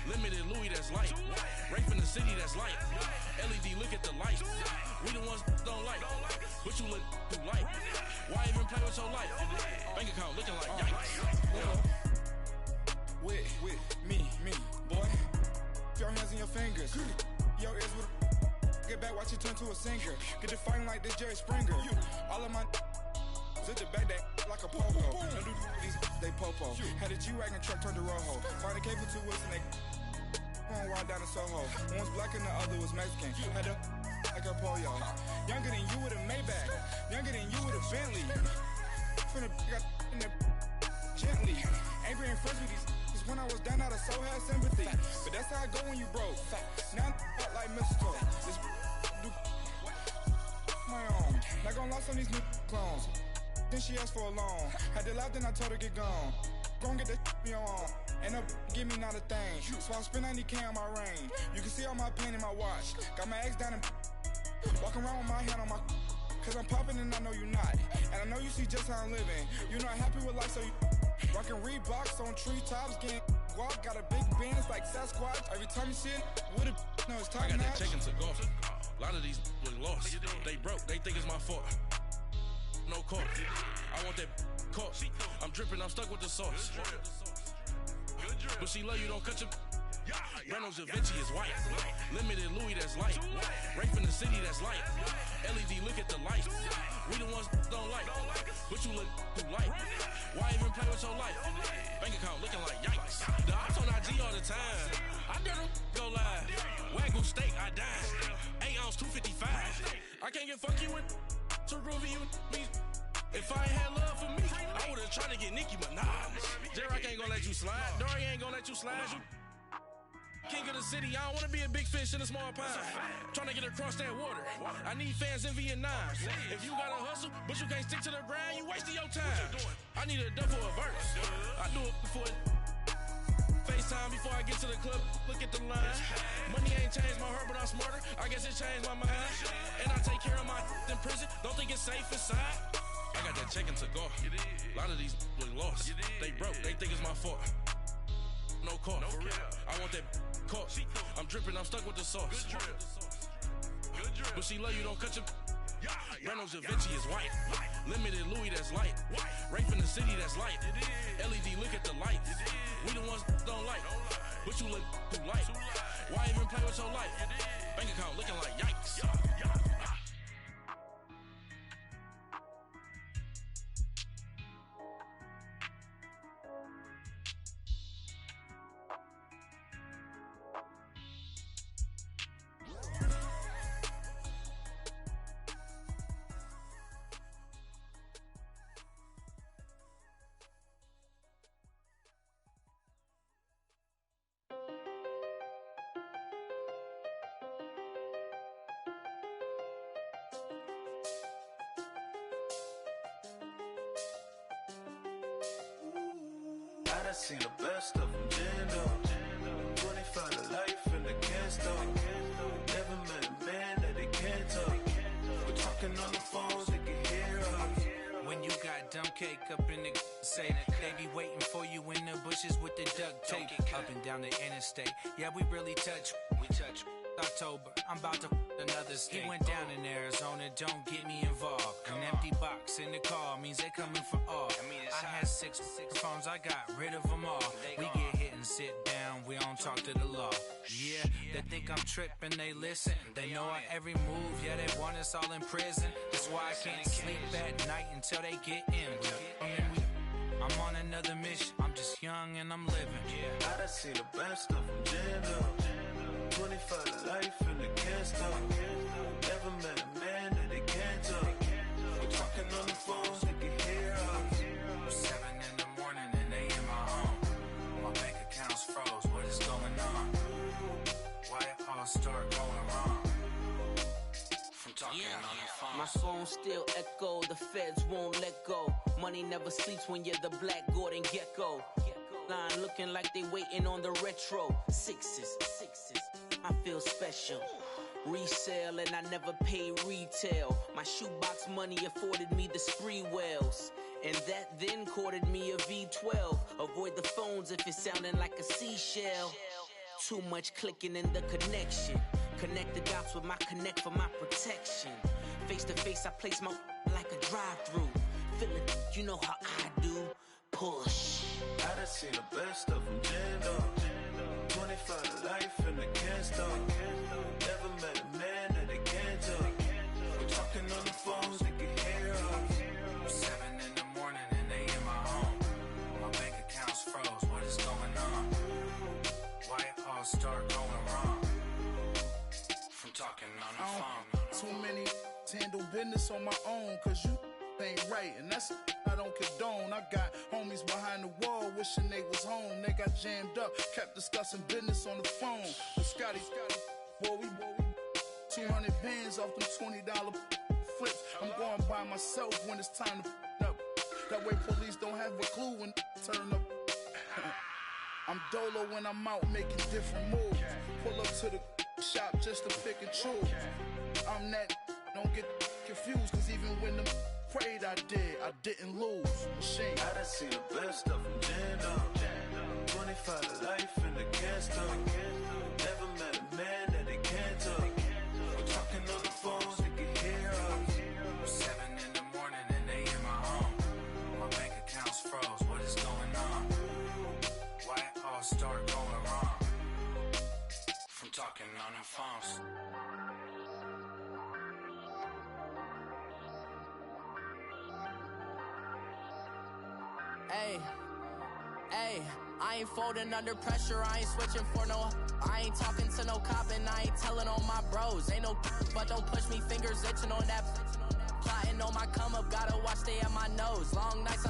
Limited Louis, that's light. Rape in the city, that's light. LED, look at the light. We the ones don't like. But you look too light. Why even play with your life? Bank account looking like yikes. With me, boy. Your hands in your fingers. Your ears with get back, watch you turn to a singer. Get to fighting like this Jerry Springer. All of my sit the back that like a popo. Don't do these they popo. Had a G-Wagon truck turned to Rojo. Find a cable 2 wheels and they going wild down in Soho. One was black and the other was Mexican. Had a like a pollo. Younger than you with a Maybach. Younger than you with a Bentley. From the got in the gently. Ain't been friends with these. When I was down out of so had sympathy. But that's how I go when you broke. Now I'm like mistletoe. This do my own. Not gonna lost on these new clones. Then she asked for a loan. Had to laugh, then I told her get gone. Gon' get that me on. Ain't no give me not a thing. So I spend 90K on my range. You can see all my pain in my watch. Got my ex down and walking around with my hand on my. Cause I'm popping and I know you not. And I know you see just how I'm living. You not happy with life, so you rockin' Reeboks on treetops, getting guap. Got a big Benz like Sasquatch. Every time you see it, with a no, it's top I got notch. that checking to golf. A lot of these look lost. They broke, they think it's my fault. No car. I want that caught. I'm dripping, I'm stuck with the sauce. But she love you, don't cut your. Reynolds Da Vinci is white. Limited Louis, that's light. Rape in the city that's light. LED, look at the light. We the ones don't like, but you look too light. Why even play with your life? Bank account looking like yikes. The ops on IG all the time. I dare them go live. Wagyu steak, I died. 8 ounce, 255. I can't get funky with to groovy you me. If I ain't had love for me, I would've tried to get Nicki Minaj. J-Rock ain't gonna let you slide. Dory ain't gonna let you slide. You king of the city, I don't wanna be a big fish in a small pond. Trying to get across that water. I need fans in Vietnam. If you gotta hustle, but you can't stick to the grind, you wasting your time. I need a double a verse. I do it before FaceTime before I get to the club. Look at the line. Money ain't changed my heart, but I'm smarter. I guess it changed my mind. And I take care of my in prison. Don't think it's safe inside. I got that chicken to go. A lot of these was lost. They broke. They think it's my fault. No call. For real. I want that caught. I'm dripping. I'm stuck with the sauce. But she love you. Don't cut your. Reynolds Da Vinci is white. Limited Louis that's light. Rape in the city that's light. LED, look at the lights. We the ones don't like, but you look too light. Why even play with your life? Bank account looking like yikes. I done seen the best of them, Jando. 25 to life in the cast Never met a man that they can't talk. We're talking on the phones, they can hear us. When you got dumb cake up in the say, they be waiting for you in the bushes with the duct tape. Up and down the interstate, yeah, we really touch. We touch. October, I'm about to another state. He went down in Arizona, don't get me involved. An empty box in the car means they coming for all. I had six phones, I got rid of them all. We get hit and sit down, we don't talk to the law. Yeah, they think I'm tripping, they listen. They know our every move, yeah, they want us all in prison. That's why I can't sleep at night until they get in. I'm on another mission, I'm just young and I'm living. I done seen the best of them, Jando. 25 to life in the cast Never met a man that they can't talk. We're talking on the phones, they can hear us. 7 in the morning and they in my home. My bank account's froze, what is going on? Why it all start going wrong? From talking on the phone. My phone still echo, the feds won't let go. Money never sleeps when you're the Black Gordon Gecko. Line looking like they waiting on the retro. Sixes, I feel special. Resale and I never pay retail. My shoebox money afforded me the spree wells. And that then courted me a V12. Avoid the phones if it's sounding like a seashell. Too much clicking in the connection. Connect the dots with my connect for my protection. Face to face I place my like a drive-through. Feel it, you know how I do. Push. I done seen the best of them, Jando. 25 to life in the cast Never met a man that they can't talk. We're talking on the phones, they can hear us. 7 in the morning and they in my home. My bank account's froze, what is going on? Why it all start going wrong? From talking on the phone. Too many handle business on my own, cause you ain't right, and that's I don't condone. I got homies behind the wall wishing they was home. They got jammed up, kept discussing business on the phone. But Scotty, boy, we 200 bands off them $20 flips. I'm going by myself when it's time to up. That way police don't have a clue when turn up. I'm dolo when I'm out making different moves. Pull up to the shop just to pick and choose. I'm that, don't get confused, cause even when them prayed I didn't lose. Machine. I done seen the best of them, Jando. 25 to life in the cast Never met a man that they can't talk. We're talking on the phones, they can hear us. 7 in the morning and they in my home. My bank account's froze, what is going on? Why it all start going wrong? From talking on the phones. I done seen the best of them, Jando. 25 to life in the cast Never met a man that they can't talk. We're talking on the phones, they can hear us. 7 in the morning and they in my home. My bank account's froze, what is going on? Why it all start going wrong? From talking on the phones. Ayy, I ain't folding under pressure, I ain't switching for no. I ain't talking to no cop and I ain't telling on my bros. Ain't no but don't push me, fingers itching on that. Plotting on my come up, gotta watch stay at my nose. Long nights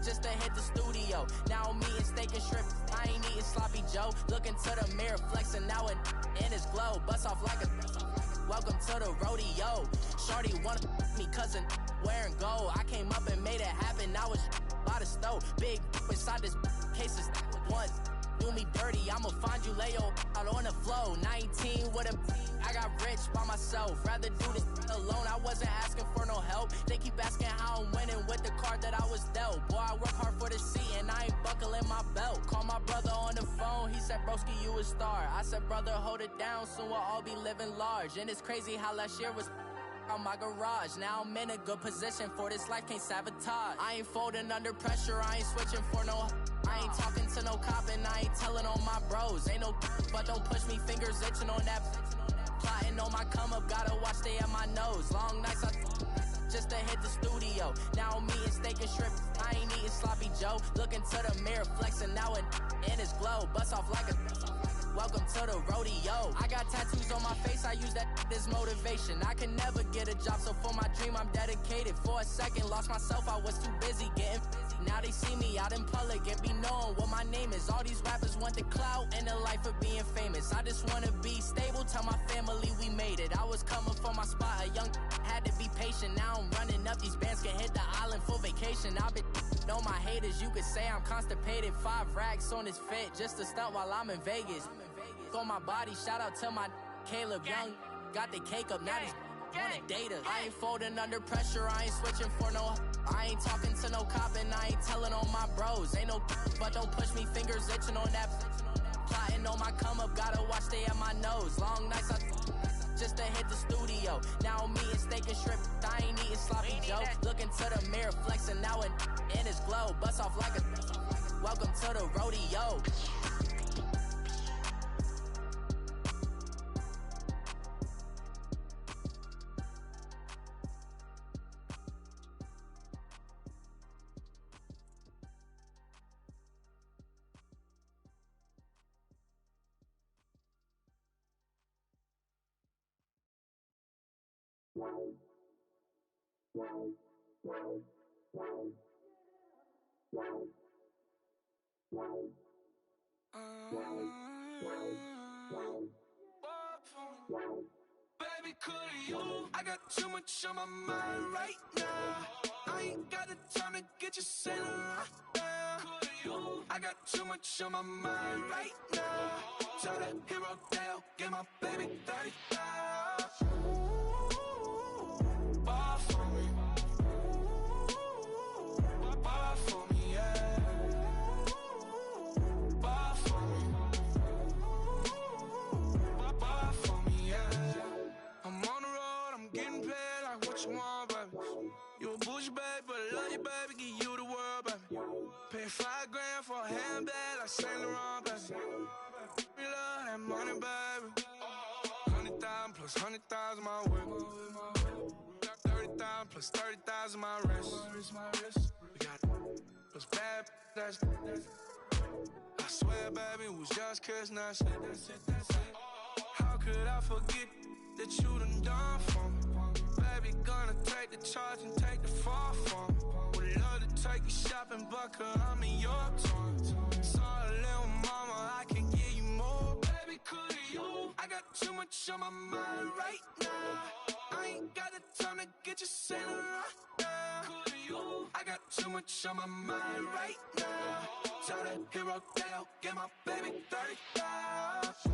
just to hit the studio. Now I'm eating steak and shrimp, I ain't eating sloppy Joe. Looking to the mirror, flexing now and in his glow. Bust off like a welcome to the rodeo. Shorty wanna me cousin wearing gold. I came up and made it happen, now it's by the stove. Big inside this cases once do me dirty, I'ma find you Leo out on the floor. 19 with a I got rich by myself. Rather do this alone, I wasn't asking for no help. They keep asking how I'm winning with the card that I was dealt. Boy, I work hard for the seat and I ain't buckling my belt. Call my brother on the phone, he said, broski, you a star. I said, brother, hold it down, soon we'll all be living large. And it's crazy how last year was on my garage. Now I'm in a good position for this life, can't sabotage. I ain't folding under pressure, I ain't switching for no. I ain't talking to no cop and I ain't telling on my bros. Ain't no but don't push me, fingers itching on that. Plotting on my come up, gotta watch stay at my nose. Long nights just to hit the studio. Now I'm eating steak and shrimp, I ain't eating sloppy Joe. Looking to the mirror, flexing now and in his glow. Bust off like a welcome to the rodeo. I got tattoos on my face, I use that as motivation. I can never get a job, so for my dream I'm dedicated. For a second, lost myself, I was too busy getting busy. Now they see me out in public and be knowing what my name is. All these rappers want the clout and the life of being famous. I just wanna be stable, tell my family we made it. I was coming for my spot, a young had to be patient. Now I'm running up, these bands can hit the island for vacation. I've been on my haters, you could say I'm constipated. 5 racks on his fit, just to stunt while I'm in Vegas. On my body, shout out to my Caleb Young. Got the cake up, now these wanna date us. I ain't folding under pressure, I ain't switching for no. I ain't talking to no cop and I ain't telling on my bros. Ain't no but don't push me, fingers itching on that. Plotting on my come up, gotta watch stay at my nose. Long nights just to hit the studio. Now I'm eating steak and shrimp, I ain't eating sloppy Joe. Looking to the mirror, flexing now and in his glow. Bust off like a welcome to the rodeo. Baby, could you? I got too much on my mind right now. I ain't got the time to get you sailing right now. Could you? I got too much on my mind right now. Tell that hero Dale, get my baby 30,000. Bar for me. Bar for me, yeah. Bar for me. Bar for me, yeah. I'm on the road, I'm getting paid like what you want, baby. You a bougie, baby, but I love you, baby. Give you the world, baby. Pay $5 grand for a handbag like Saint Laurent, baby. We love that money, baby. 100,000 plus 100,000 my way. 30,000 plus 30,000 my wrist. We got those bad, that's I swear, baby, it was just kiss, that's it. How could I forget that you done for me? Baby, gonna take the charge and take the fall from me. Would love to take you shopping, but I'm in your town. Sorry, little mama, I can give you more. Baby, could you? I got too much on my mind right now. I ain't got the time to get you sailing right now. Could you? I got too much on my mind right now. Tell that hero Dale, get my baby 30,000.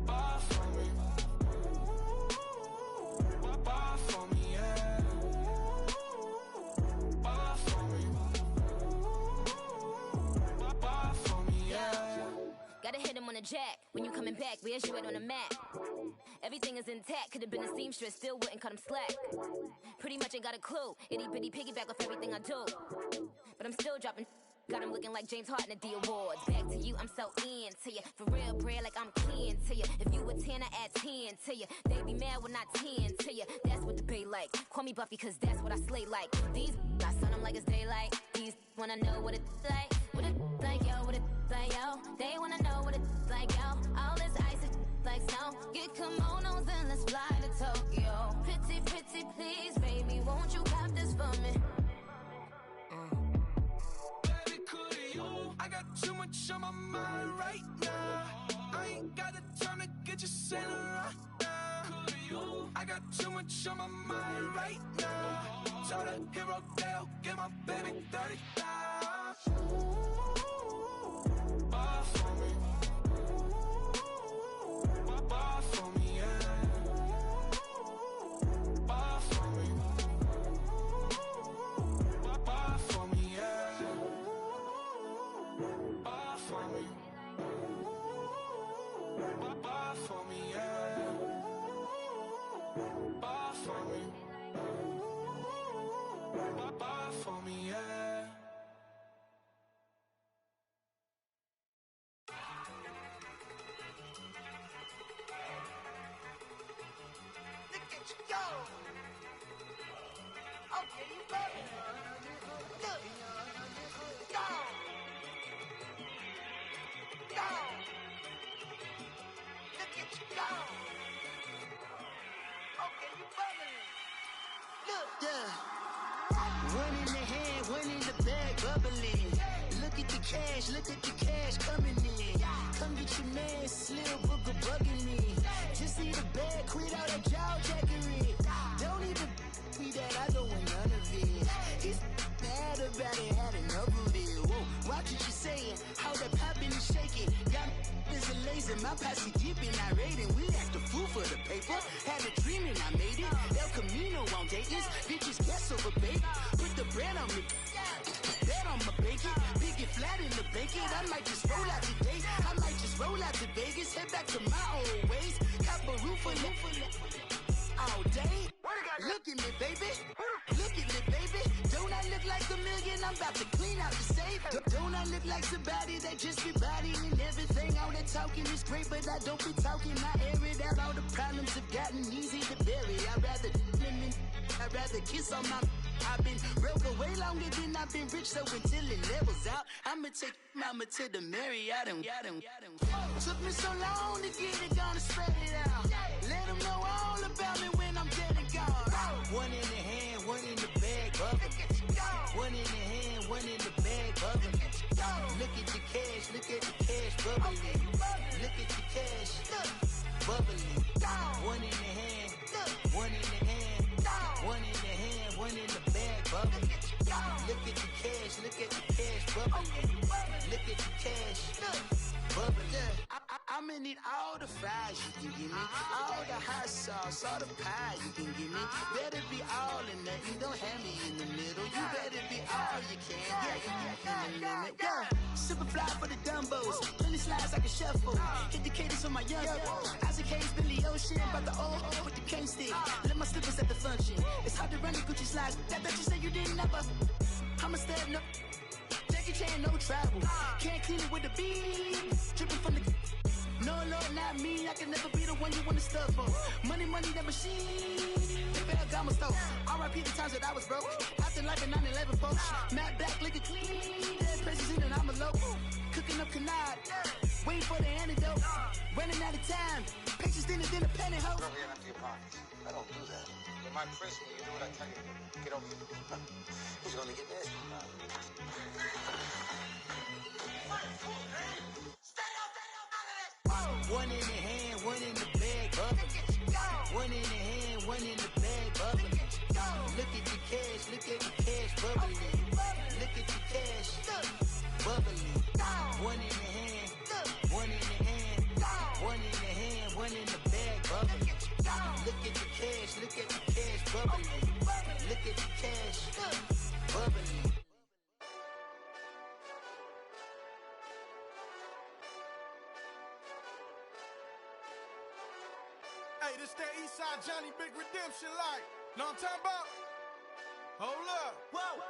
Bar for me. Bar for me, yeah. Bar for me. Bar for me, yeah. Gotta hit him on the jack. When you coming back, where's you at on the map? Everything is intact. Could've been a seamstress, still wouldn't cut him slack. Pretty much ain't got a clue. Itty bitty piggyback off everything I do. But I'm still dropping Got him looking like James Harden at the awards. Back to you, I'm so into you. For real, bread, like I'm kin to you. If you a 10, I add 10 to you. They be mad when I 10 to you. That's what the bay like. Call me Buffy, cause that's what I slay like. These, I sun them like it's daylight. These wanna know what it's like. What it like, yo, what it like, yo. They wanna know what it's like, yo. All this ice is like snow. Get kimonos and let's fly to Tokyo. Pretty, pretty, please, baby, won't you cop this for me? Baby, could you? I got too much on my mind right now. I ain't got the time to get you center right now. Could you? I got too much on my mind right now. Tell the hero they'll get my baby 30,000. Buy for me. Buy for me, yeah. Buy for me. Buy for me, yeah. Buy for me. Buy for me, yeah. Buy for me. Buy for me, yeah. Look at you go. Okay, you love it. Look. Go. Go. Look at you go. Okay, you bubbling. Look. Yeah. One in the hand, one in the bag, bubbling. Look at the cash coming in. Come get your man, Slim Booker bugging me. Just need a bag, quit all that jaw jackery. Don't even me that I don't want none of it. He's mad about it, had enough of it. Whoa, watch what you saying, how that poppin' and shaking. Got is a lazy, my posse deep and I raiding. We act a fool for the paper. Had a dream and I made it. El Camino on Dayton's, bitches guess over bait. Put the bread on me, bet on my bacon. Big and flat in the bacon. I might just roll out today. I might just roll out to Vegas. Head back to my old ways. Cop a roof for all day. Look at me, baby. Look at me, baby. Don't I look like a million? I'm about to clean out the safe. Don't I look like somebody that just be bodying everything? All that talking is great, but I don't be talking. I air it out. All the problems have gotten easy to bury. I'd rather kiss on my. I've been broke away longer than I've been rich, so until it levels out, I'ma take mama to the Marriott and took me so long to get it, gonna spread it out. Let them know all about me when I'm dead and gone. One in the hand, one in the bag, bubbling. One in the hand, one in the bag, bubbling. Look at the cash, bubbling. Look at the cash, bubbling. One in the hand, one in the hand, one in the hand, one in the bag, bubbling. Look at the cash, bubbling. Look at the cash, bubbling. I'ma need all the fries you can give me, all the hot sauce, all the pie you can give me. Better be all or nothing, don't have me in the middle. You better be all you can, yeah, in the limit. Yeah, super fly for the Dumbos, plenty slides like a shuffle. Hit the cadence for my young Isaac Hayes, Billy Ocean, but the old with the cane stick. Let my slippers at the function. It's hard to run the Gucci slides. That bet you say you didn't never. I'ma step no. Jackie Chan, no travel. Can't clean it with the beat. Dripping from the. No, Lord, not me. I can never be the one you want to stuff for. Money, that machine. Ferragamo stove. R.I.P. the times that I was broke. Acting like a 9/11 folks. Matte back, liquor clean. Dead president and I'm a local. Cooking up canard. Waiting for the antidote. Running out of time. Patience thinner than a pantyhose. Rub your empty pockets. I don't do that. In my prison, you do what I tell you. Get over here. Who's gonna get this? One in the hand, one in the bag, bubbling. One in the hand, one in the bag, bubbling. Look at the cash, bubbling. Look at the cash, bubbling. One in the hand, one in the hand, one in the hand, one in the bag, bubbling. Look at the cash, bubbling. Look at the cash, bubbling. Hey, this that Eastside Johnny Big Redemption like. Know what I'm talking about? Hold up. Whoa.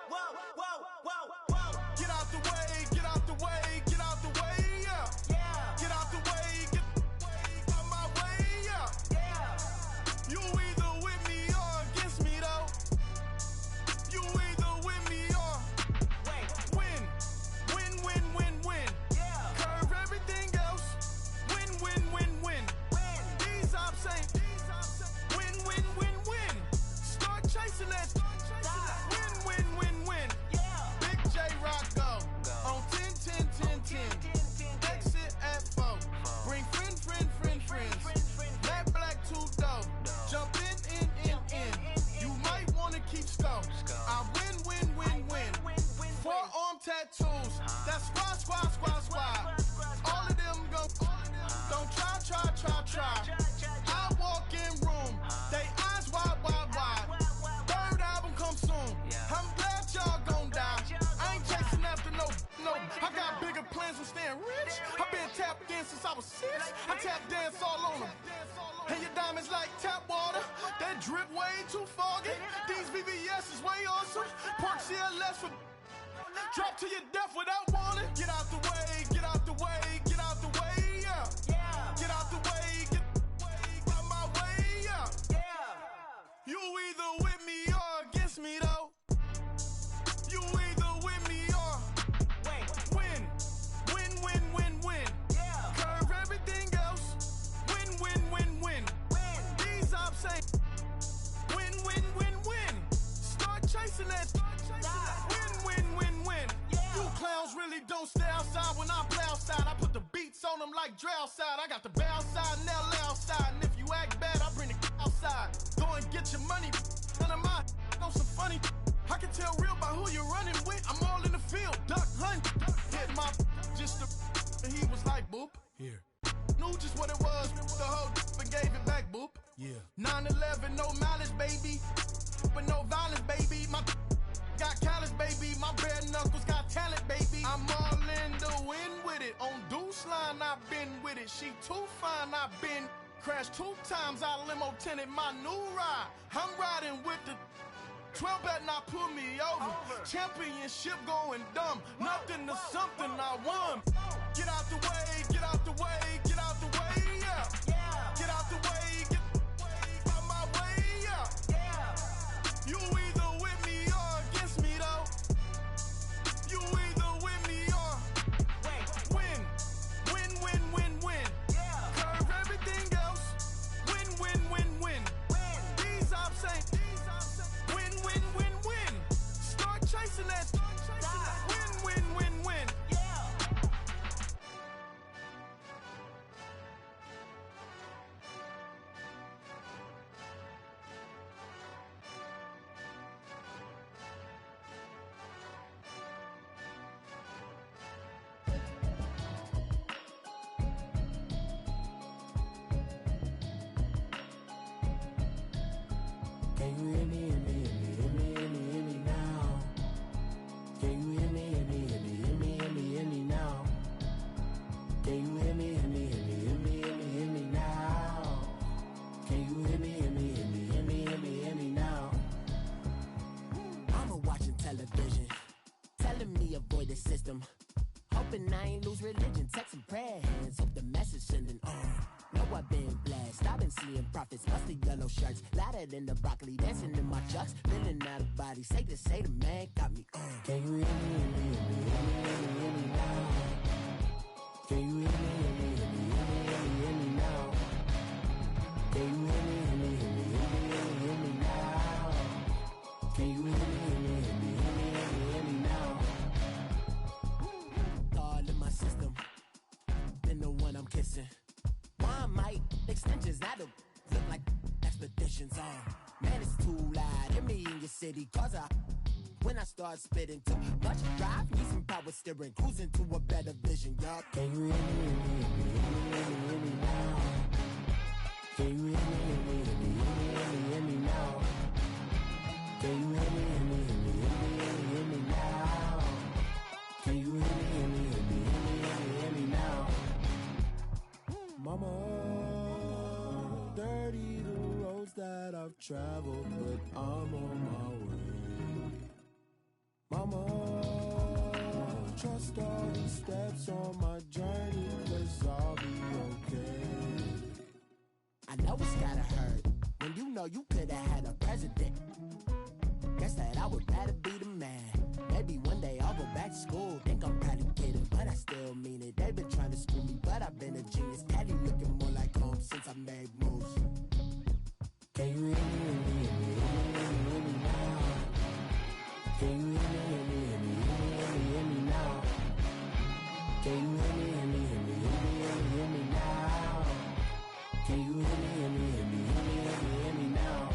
Get out the way, way too foggy. These VVS is way awesome. Park CLS for drop to your death without warning. Get out the way, get out the way, get out the way, yeah. Get out the way, get out my way, yeah. You either with me or against me though. You either with me or win. Win. Curve everything else. Win. These ops ain't win. Start chasing that. Win. You clowns really don't stay outside when I play outside. I put the beats on them like Dre outside. I got the bounce side and LA outside. And if you act bad, I bring the outside. Go and get your money. None of my know some funny. I can tell real by who you're running with. I'm all in the field. Duck hunt. Hit my just the and he was like boop. Here. Knew just what it was. The whole and gave it back boop. Yeah. 9/11, no malice, baby. But no violence, baby. My got callous, baby. My bare knuckles got talent, baby. I'm all in the wind with it. On Deuce line, I've been with it. She too fine, I've been crashed 2 times. I limo tinted my new ride. I'm riding with the 12 better not pull me over. Championship going dumb. Nothing to something I won. Get out the way, get out the way, get out the way, yeah. Get out the way, get out my way, yeah. You either with me or against me though. You either with me or win. Curve everything else. Win. These ops ain't win. Start chasing that. Win. Can you hear me now? Can you hear me now? Can you hear me now? Can you hear me now? Mama watching television, telling me avoid the system. Hoping I ain't lose religion, texting prayer hands, hope the message sending on. Know I've been blessed, I've been seeing prophets, musty yellow shirts, louder than the broccoli, dancing in my chucks, feeling out of body, say the man got me on. Can you hear me now? Can you hear me now? Can you hear me now? Can you hear me now? All in my system, been the one I'm kissing. One might extensions that'll look like expeditions on. Man, it's too loud. Hear me in your city, cause when I start spitting too much drive, need some power steering, cruising to a better vision, y'all. Can you hear me now? Can you hear me now? Can you hear me now? Can you hear me now? Mama, dirty the roads that I've traveled, but I'm on my way. Mama, trust all the steps on my journey, 'cause I'll be okay. I know it's gotta hurt when you know you could've had a president. Guess that I would rather be the man. Maybe one day I'll go back to school. Think I'm probably kidding, but I still mean it. They've been trying to screw me, but I've been a genius. Caddy looking more like home since I made moves. Can you hear me now? Can you hear me now? Can you hear me now? Can you hear me now?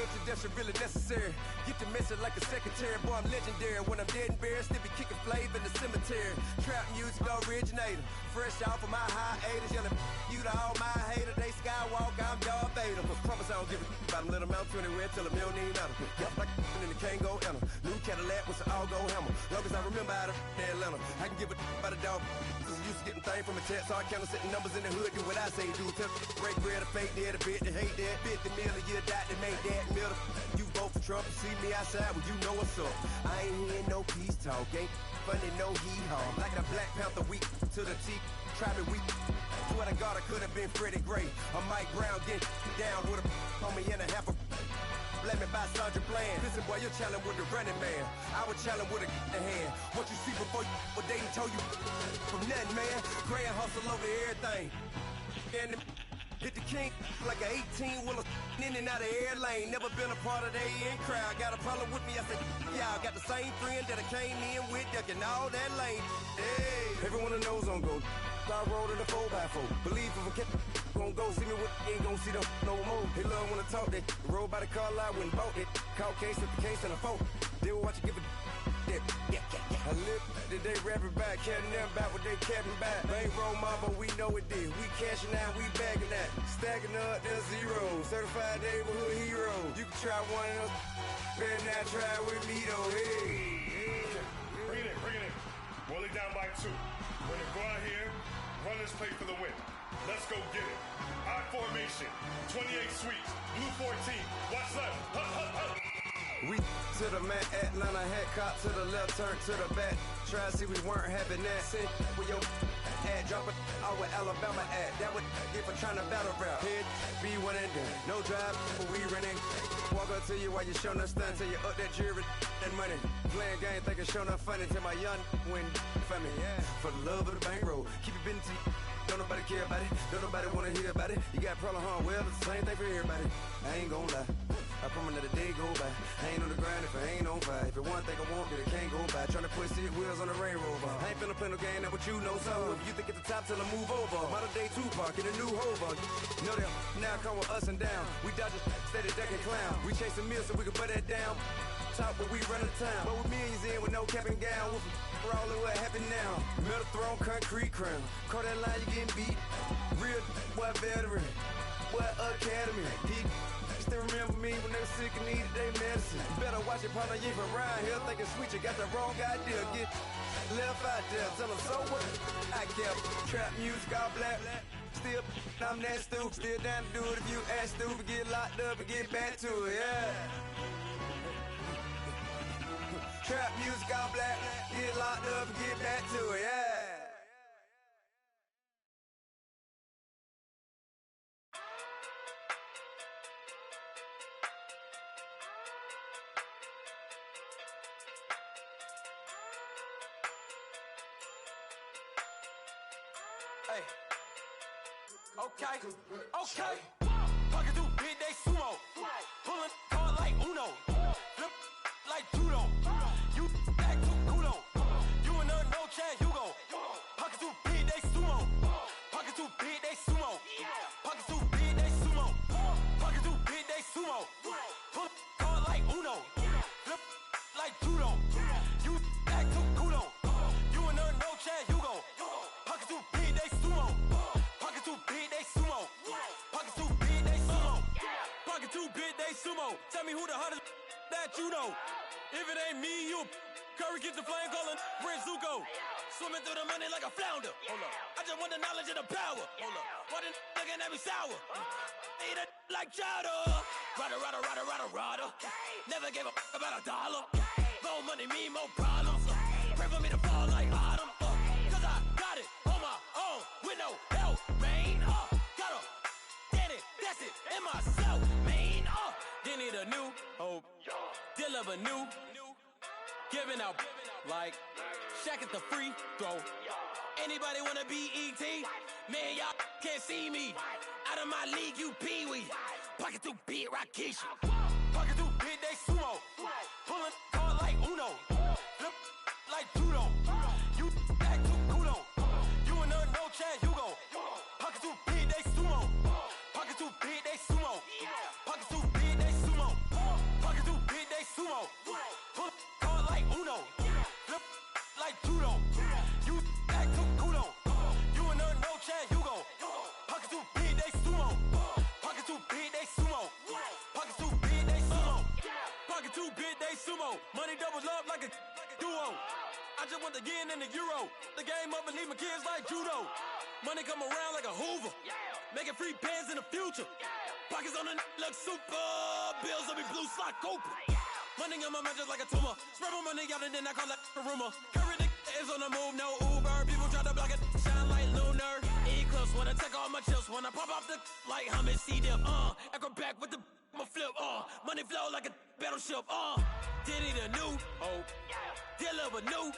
introduction really necessary. Get the message like a secretary. Boy, I'm legendary. When I'm dead and buried, still be kicking flavor in the cemetery. Trap music originator. Fresh off of my hiatus. Yelling you to all my haters. They skywalk, I'm Darth Vader. Promise I don't give a about them. Let them out to anywhere. Tell them you don't need matter. Yup, like in the Kango Anna. New Cadillac with an all-go hammer. Long as I remember out of Atlanta. I can give a about a dog. Used to getting things from a text. Hard counter setting numbers in the hood. Do what I say do. Tell break bread, a fake dead, a bit, they hate that. 50 million, you die, they make that middle. You vote for Trump, you see me outside, well, you know what's up. I ain't hearing no peace talk, ain't funny, no hee-haw. Like a Black Panther week to the teeth, try me weak. Swear to God, I could have been Freddie Gray. Or Mike Brown getting down with a on me and a half a. Let me buy Sandra Bland. Listen, boy, you're challenging with the running man. I was challenging with a hand. What you see before you, what they told you from nothing, man. Grand hustle over everything. And hit the king like an 18-wheeler in and out of air lane. Never been a part of the in crowd. Got a problem with me? I said, y'all got the same friend that I came in with, ducking all that lane. Hey, everyone that knows on go. I rolled in the 4x4. Believe if I kept gon' go see me with ain't gon' see them no more. They love when I talk that. Roll by the car lot when bought it. Call case at the case and a phone. They will watch you give a that. I live today rapping back, caring them back what they capping back. Bankroll mama, we know it did. We cashing out, we bagging that. Stacking up, there's zero. Certified neighborhood hero. You can try one of those. Better not try with me though. Hey. Bring it in. Roll it down by 2. We're gonna go out here, run this play for the win. Let's go get it. I formation, 28 sweeps, blue 14. Watch left. Hup. We to the mat, Atlanta hat cop to the left, turn to the back. Try to see we weren't having that. Send with your ad, drop it out with Alabama ad. That would get for trying to battle rap. Head, be one and done. No drive, but we running. Walk up to you while you showing us stun till you up that jewelry and money. Playing game, thinking showing up funny till my young win for me. Yeah. For the love of the bankroll, keep it been to you. Don't nobody care about it. Don't nobody wanna hear about it. You got problem, huh? Well, it's the same thing for everybody. I ain't gon' lie. I promise that a day go by. I ain't on the grind if I ain't on fire. If it one thing I want, then it can't go by. Tryna put 6 wheels on the railroad. I ain't finna play no game, that what you know. So if you think at the top till I move over. Modern day Tupac in a new Hova. Know that now come with us and down. We dodge a steady ducking clown. We chasing meals so we can butt that down. Top but we run the town. But with millions in with no cap and gown. We're all in what happened now. Metal throne, concrete crown. Call that line, you getting beat. Real what veteran. What academy. Still remember me when they were sick and needed their medicine. Better watch it, partner, you from around here thinking sweet, you got the wrong idea. Get left out there, tell them so what? I kept trap music all black. Still, I'm that stupid. Still down to do it if you act stupid. Get locked up and get back to it, yeah. Trap music all black. Get locked up and get back to it, yeah. Hey. Okay. Pocket too big, they sumo. Pulling card like Uno. Flip like judo. You act too kudo. You and her no chance, you go. Pocket too big, they sumo. Pocket too big, they sumo. Pocket too big, they sumo. Pocket too big, they sumo. Pull card like Uno. Flip like judo. You act too kudo. You and her no chance, you go. Pocket too big, they sumo. Pocket too big, they sumo. Pocket too big, they sumo. Pocket too big, they sumo. Tell me who the hottest that you know. If it ain't me, you Curry get the flame calling Prince Zuko. Swimming through the money like a flounder. Hold up. I just want the knowledge and the power. Hold up. Why the looking at me sour? Eat it like chowder. Rada. Never gave a about a dollar. More money mean more problems. Pray for me to fall like autumn. Cause I got it on my own with no help, man. Gotta get it, that's it, in myself, man. They need a new hope. Deal of a new. Giving out like Shaq at the free throw. Anybody wanna be ET? Man, y'all can't see me. Out of my league, you pee-wee. Pocket too big, Rakishi. Pocket too big, they sumo. Pulling card like Uno. Flip like judo. You act too kudo. You and her no chance, you go. Pocket too big, they sumo. Pocket too big, they sumo. Pocket too big, they sumo. Money doubles up like a duo. I just want the yen and the euro. The game up and leave my kids like judo. Money come around like a Hoover. Making free bands in the future. Pockets on the look super. Bills on me blue slot Cooper. Money on my mind just like a tumor. Spread my money out and then I call that a rumor. Curry the is on the move, no Uber. People try to block it, shine like lunar. Eclipse when I take all my chips. When I pop off the like hummus, see them. Echo back with the I'ma flip. Money flow like a battleship. Diddy the new. Deliver new.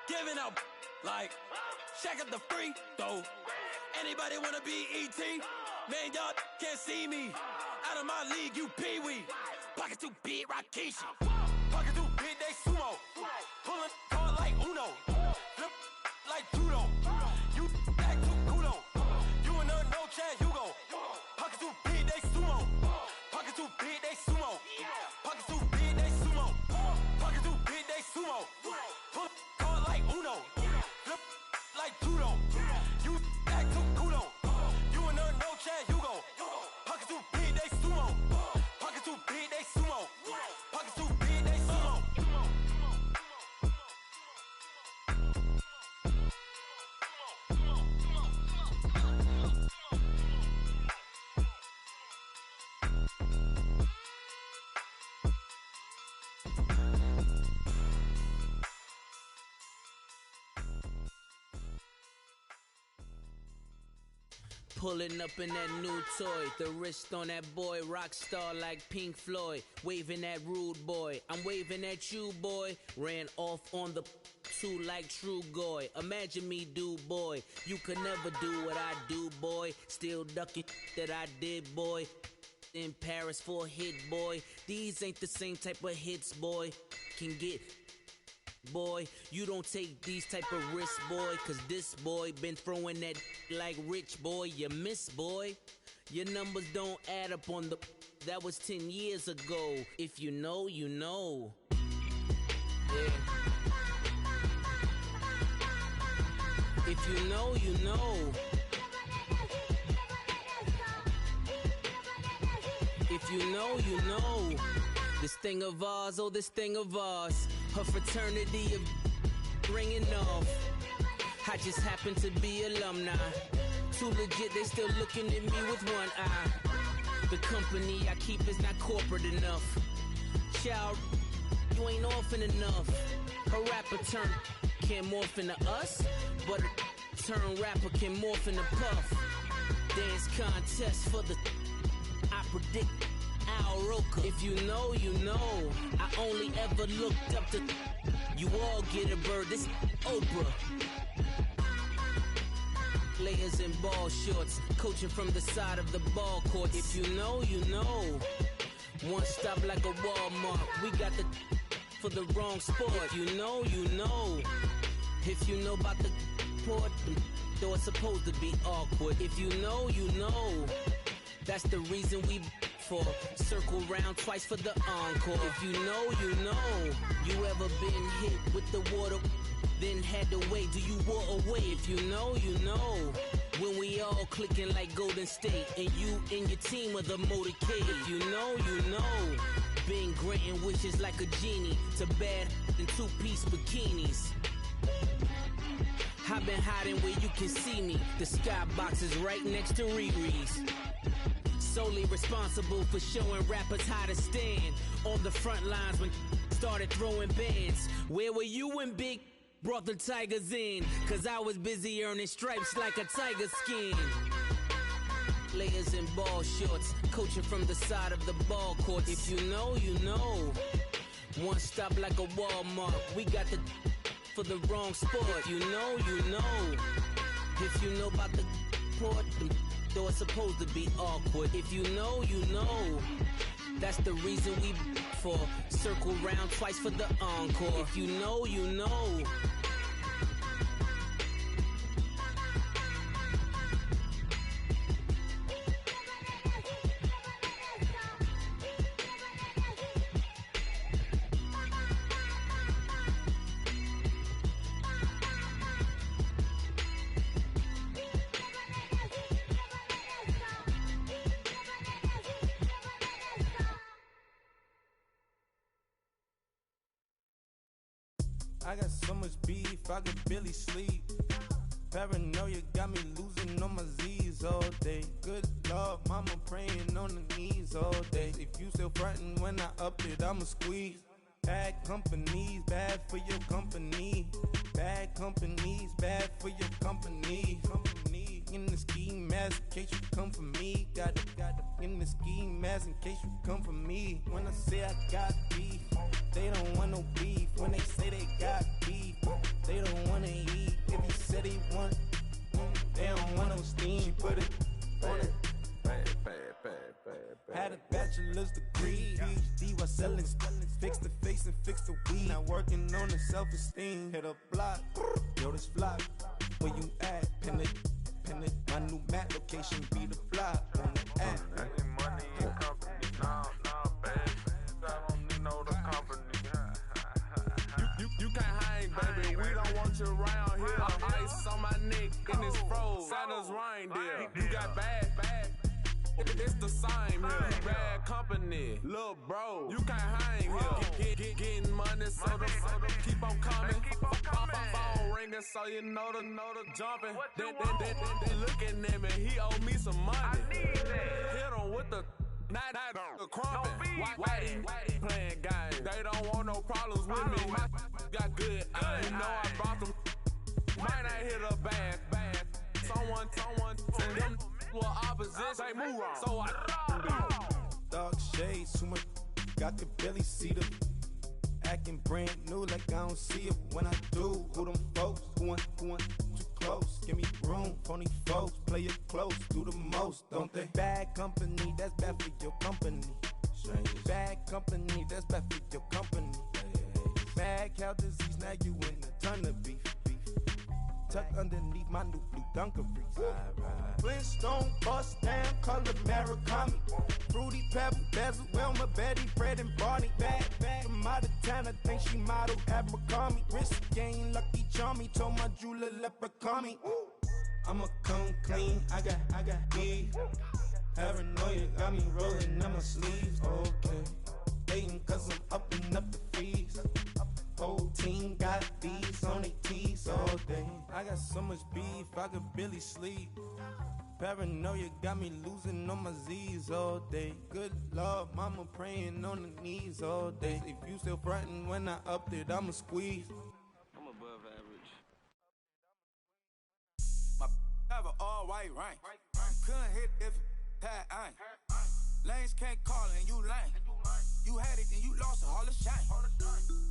Giving out like Shaq at the free throw. Anybody wanna be ET? Man, y'all can't see me. Out of my league, you pee-wee. Pocket too big, Rakishi. Pocket too big, they sumo. Pulling card like Uno. Flip like judo. You act too kudo. You and her no Chad Hugo. Pocket too big, they sumo. Pocket too big, they sumo. Pocket too big, they sumo. Pocket too big, they sumo. Pull card like Uno. Flip like judo. You act too kudo. You and her no Chad Hugo. Pocket too big, they sumo. Pocket too big, they sumo. Pocket too big, they sumo. Pulling up in that new toy, the wrist on that boy, rock star like Pink Floyd, waving at rude boy, I'm waving at you boy, ran off on the two like true goy, imagine me do boy, you could never do what I do boy, still ducking that I did boy, in Paris for a hit boy, these ain't the same type of hits boy, can get boy, you don't take these type of risks, boy, cause this boy been throwing that like rich boy, you miss, boy. Your numbers don't add up on the, that was 10 years ago. If you know, you know. Yeah. If you know, you know. If you know, you know. This thing of ours, oh, this thing of ours. Her fraternity of ringing off. I just happen to be alumni. Too legit, they still looking at me with one eye. The company I keep is not corporate enough. Child, you ain't orphan enough. A rapper turn can't morph into us, but a turn rapper can morph into Puff. Dance contest for the I predict Al Roker. If you know, you know. I only ever looked up to you all get a bird. This Oprah. Players in ball shorts, coaching from the side of the ball court. If you know, you know. One stop like a Walmart. We got the for the wrong sport. If you know, you know. If you know about the port, though it's supposed to be awkward. If you know, you know. That's the reason we for circle round twice for the encore. If you know, you know. You ever been hit with the water? Then had to wait, do you walk away? If you know, you know. When we all clicking like Golden State, and you and your team are the motorcade. If you know, you know. Been granting wishes like a genie to bad in two-piece bikinis. I've been hiding where you can see me. The skybox is right next to Riri's. Solely responsible for showing rappers how to stand on the front lines when started throwing bands. Where were you when Big brought the Tigers in? Cause I was busy earning stripes like a tiger skin. Players in ball shorts, coaching from the side of the ball court. If you know, you know. One stop like a Walmart. We got the for the wrong sport. You know, you know. If you know about the port, though it's supposed to be awkward. If you know, you know. That's the reason we for circle round twice for the encore. If you know, you know. I got so much beef, I could barely sleep. Paranoia got me losing on my Z's all day. Good Lord, mama praying on the knees all day. If you still frontin' when I up it, I'ma squeeze. Bad companies, bad for your company. Bad companies, bad for your company. Company in the ski mask in case you come for me. Got it in the ski mask in case you come for me. When I say I got beef, they don't want no beef. When they say they got beef, they don't wanna eat. If he said he want, they don't want no steam. She put it on it. Had a bachelor's degree, PhD while selling. Fix the face and fix the weed. Now working on the self-esteem. Hit a block, yo this flock. Where you at? Pin it. My new map location be the block on the app. I need money and company. Nah, baby. I don't need no company. You can't hang, baby. We don't want you around here. Ice on my neck in this froze. Santa's reindeer. You got bad. It's the same here. Bad company, little bro. You can't hang here. Getting money, so the keep on coming. Phone ringing, so you know the jumping. They looking at me. He owe me some money. Hit him with the night crumping. Whitey playing games. They don't want no problems with me. My got good. You know I brought them. Might not hit a bad. Someone, and them were opposition. They move wrong. So I dark shades, too much. I could barely see them. Acting brand new like I don't see it when I do. Who them folks? Who want too close? Give me room, phony folks. Play it close, do the most, don't they? Bad company, that's bad for your company. Bad company, that's bad for your company. Mad cow disease, now you in a ton of beef. Tuck underneath my new blue dungarees. Flintstone, bust down, color Murakami. Fruity Pebble, Bezel, Wilma, Betty, Fred, and Barney. Bad from out of town, I think she modeled Abercrombie. Wrist game, Lucky Charmy, told my jeweler leprechaun. I'ma come clean, I got beef. Paranoia got me rolling on my sleeves. Okay, hating cause I'm upping up the fees. Whole team got these on their tees all day. I got so much beef, I could barely sleep. Paranoia got me losing on my Z's all day. Good Lord, mama praying on the knees all day. If you still frontin' when I upped it, I'ma squeeze. I'm above average. My have an all white rank. Couldn't hit if it had ain't. Lanes can't call and you lame. You had it and you lost a Hall of Shame.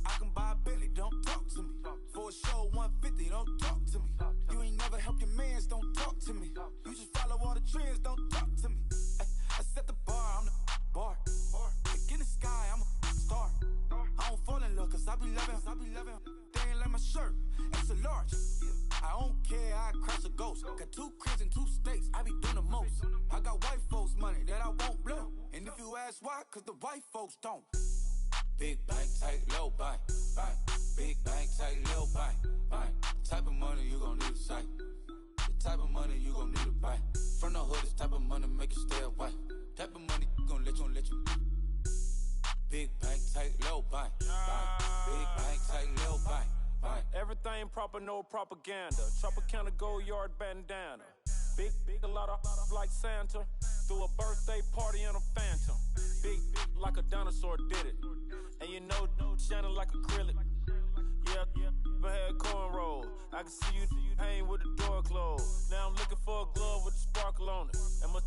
I can buy a Billy, don't talk to me. For a show 150, don't talk to me. You ain't never helped your mans, don't talk to me. You just follow all the trends, don't talk to me. I set the bar, I'm the bar. Like in the sky, I'm a star. I don't fall in love cause I be loving. They ain't like my shirt, it's a large. I don't care, I crash a ghost. Got 2 cribs in 2 states, I be doing the most. I got white folks money that I won't blow. And if you ask why, cause the white folks don't. Big bank, tight, low bank. Big bank, tight, low bank. Type of money you gon' need to sight. The type of money you gon' need to buy. From the hood, this type of money make you stay away. Type of money gon' let you. Big bank, tight, low bank. Big bank, tight, low bank. everything proper, no propaganda. Tropicana gold yard bandana. Big, a lot of like Santa. Threw a birthday party in a phantom. Big like a dinosaur did it. And you know, shining like acrylic. Yeah, I had cornrows. I can see you hang with the door closed. Now I'm looking for a glove with a sparkle on it. And my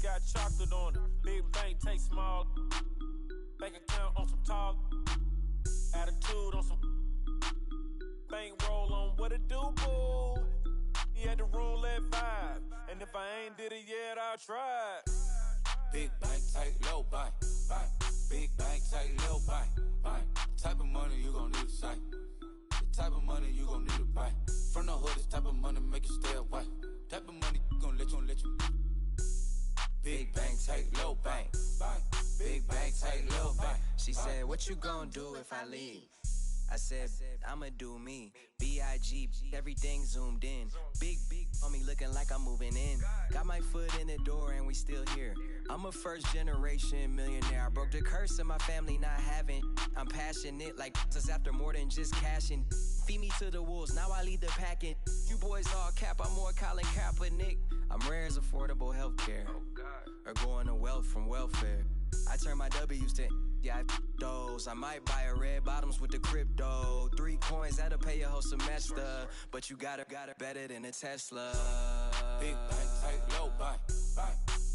got chocolate on it. Big bank, take small. Bank account on some tall. Attitude on some. Bank roll on what it do, boo. He had the roulette vibe. And if I ain't did it yet, I'll try. Big bank, tight, low bank. Big bank, tight, low bank. The type of money you gon' need to sight. The type of money you gon' need to buy. From the hood, this type of money make you stay away. Type of money gon' let you. Big bank, tight, low bank. Big bank, tight, low bank. She said, what you gon' do if I leave? I said, I'ma do me. B.I.G. Everything zoomed in. Big on me looking like I'm moving in. Got my foot in the door and we still here. I'm a first generation millionaire. I broke the curse of my family not having. I'm passionate like us after more than just cashing. Feed me to the wolves, now I lead the packing. You boys all cap, I'm more Colin Kaepernick. I'm rare as affordable healthcare. Or going to wealth from welfare. I turn my W's to those. I might buy a red bottoms with the crypto. 3 coins, that'll pay your whole semester. But you got it better than a Tesla. Big bank, tight, low buy.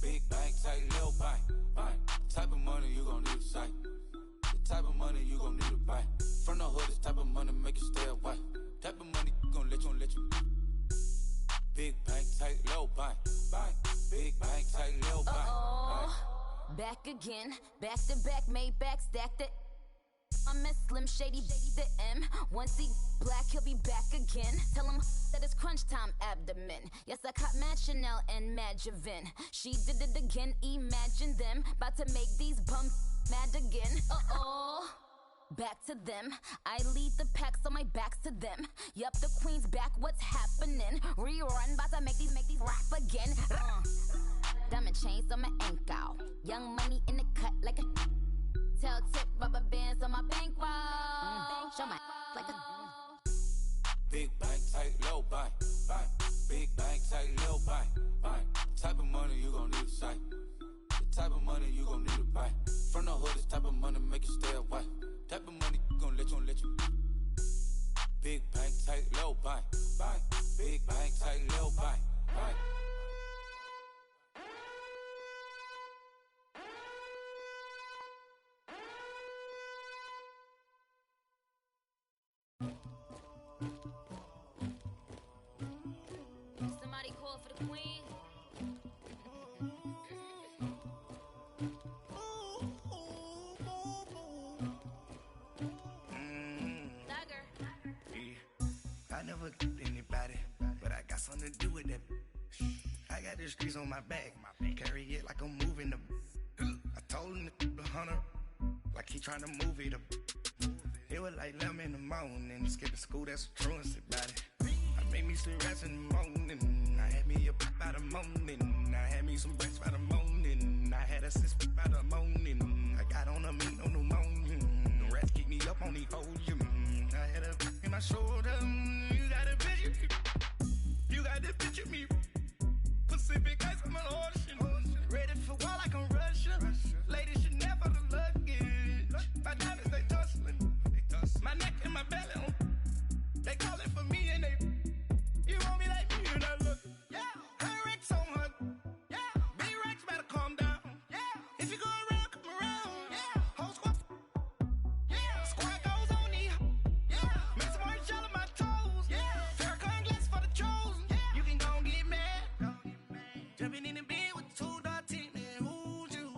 Big bank, tight, low buy. Type of money you gon' need to sight. The type of money you gon' need to buy. From the hood, this type of money make you stay away. Type of money gon' let you. Big bank, tight, low buy. Big bank, tight, low buy. Back again, back to back, made back, stacked it. I'm a Slim Shady, the M. Once he black, he'll be back again. Tell him that it's crunch time abdomen. Yes, I caught Mad Chanel and Mad Javin. She did it again, imagine them. About to make these bums mad again. Back to them. I lead the pack, so my back's to them. Yup, the queen's back, what's happening? Rerun, about to make these rap again. Diamond chains on my ankle. Young money in the cut like a tail tip, rubber bands on my bankroll. Show my like a big bank, tight, low buy. Big bank, tight, low buy. Type of money you gon' need to sight. The type of money you gon' need to buy. From the hood, this type of money make you stay away. Type of money gon' let you. Big bank, tight, low buy. Big bank, tight, low buy. Somebody call for the queen. I never get anybody, but I got something to do with that. I got the streets on my back, carry it like I'm moving the. I told him the hunter, like he trying to move it up. It was like 11 in the morning, skipping school, that's a truancy about it. I made me some rats in the morning, I had me a by the morning, I had me some breaks by the morning, I had a sis by the morning, I got on a meat on the morning, the rats keep me up on the podium, I had a in my shoulder, you got to picture me, Pacific ice on my ocean, ready for war like I'm Russia, ladies should never the luggage, my diamonds they tussling, my neck and my belly on, they calling for me and they, you want me like me and I look, yeah, her Rex on her, yeah, B-Rex better calm down, yeah, if you go around, come around, yeah, whole squad, yeah, squad goes on the, yeah, make some orange gel on my toes, yeah, Farrakhan glass for the chosen, yeah, you can go and get mad, jumping in the bed with 2 dark teeth, man, who's you,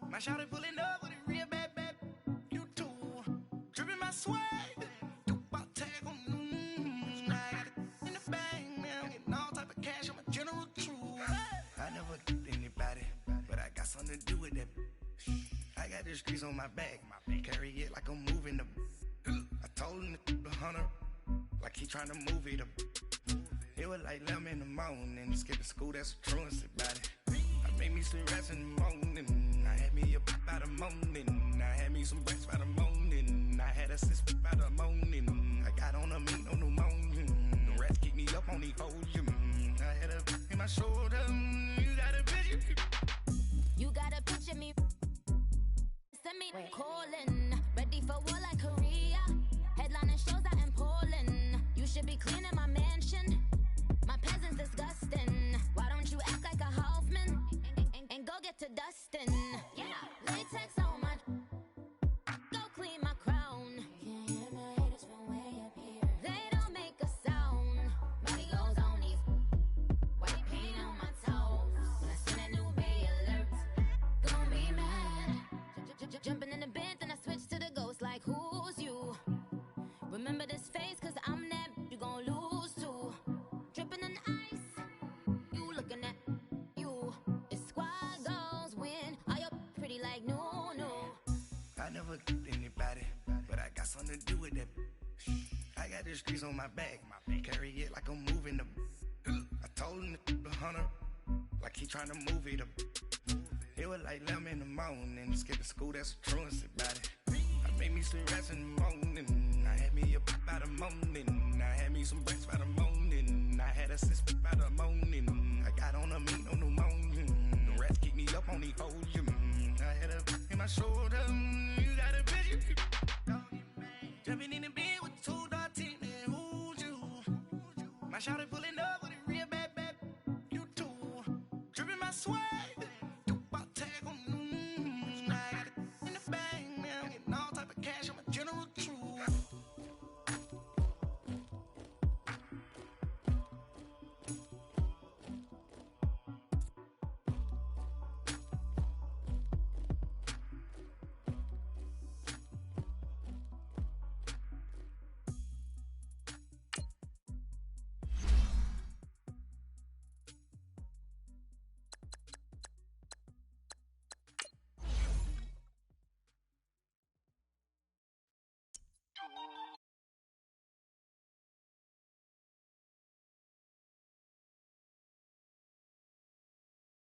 my shawty pulling up with a real bad, you too, dripping my swag, something to do with that. I got the streets on my back, carry it like I'm moving the. I told him the hunter, like he trying to move it up. It was like 11 in the morning, skipping school, that's a truancy about it. I made me some rats in the morning, I had me a by the morning, I had me some breaks by the morning, I had a sis by the morning, I got on a meat on the morning, the rats keep me up on the podium, I had a in my shoulder, you got a picture. You gotta picture me. Send me calling. Ready for war like Korea. Headlining shows out in Poland. You should be cleaning my mansion. My peasants disgusting. Why don't you act like a Hoffman? And go get to dustin'. Yeah, latex on my. Go clean my the streets on my back. Carry it like I'm moving the. I told him the hunter, like he trying to move it up. It was like 11 in the morning. Skipping school, that's a truancy about it. I made me some rats in the morning. I had me a by the morning. I had me some breaks by the morning. I had a sis by the morning. I got on a meat on the morning. The rats keep me up on the folium. I had a in my shoulder. You got a bitch. Jumping in the bed with 2 dark teeth. Who's you? My shawty pulling up with a real bad. You too. Dripping my swag.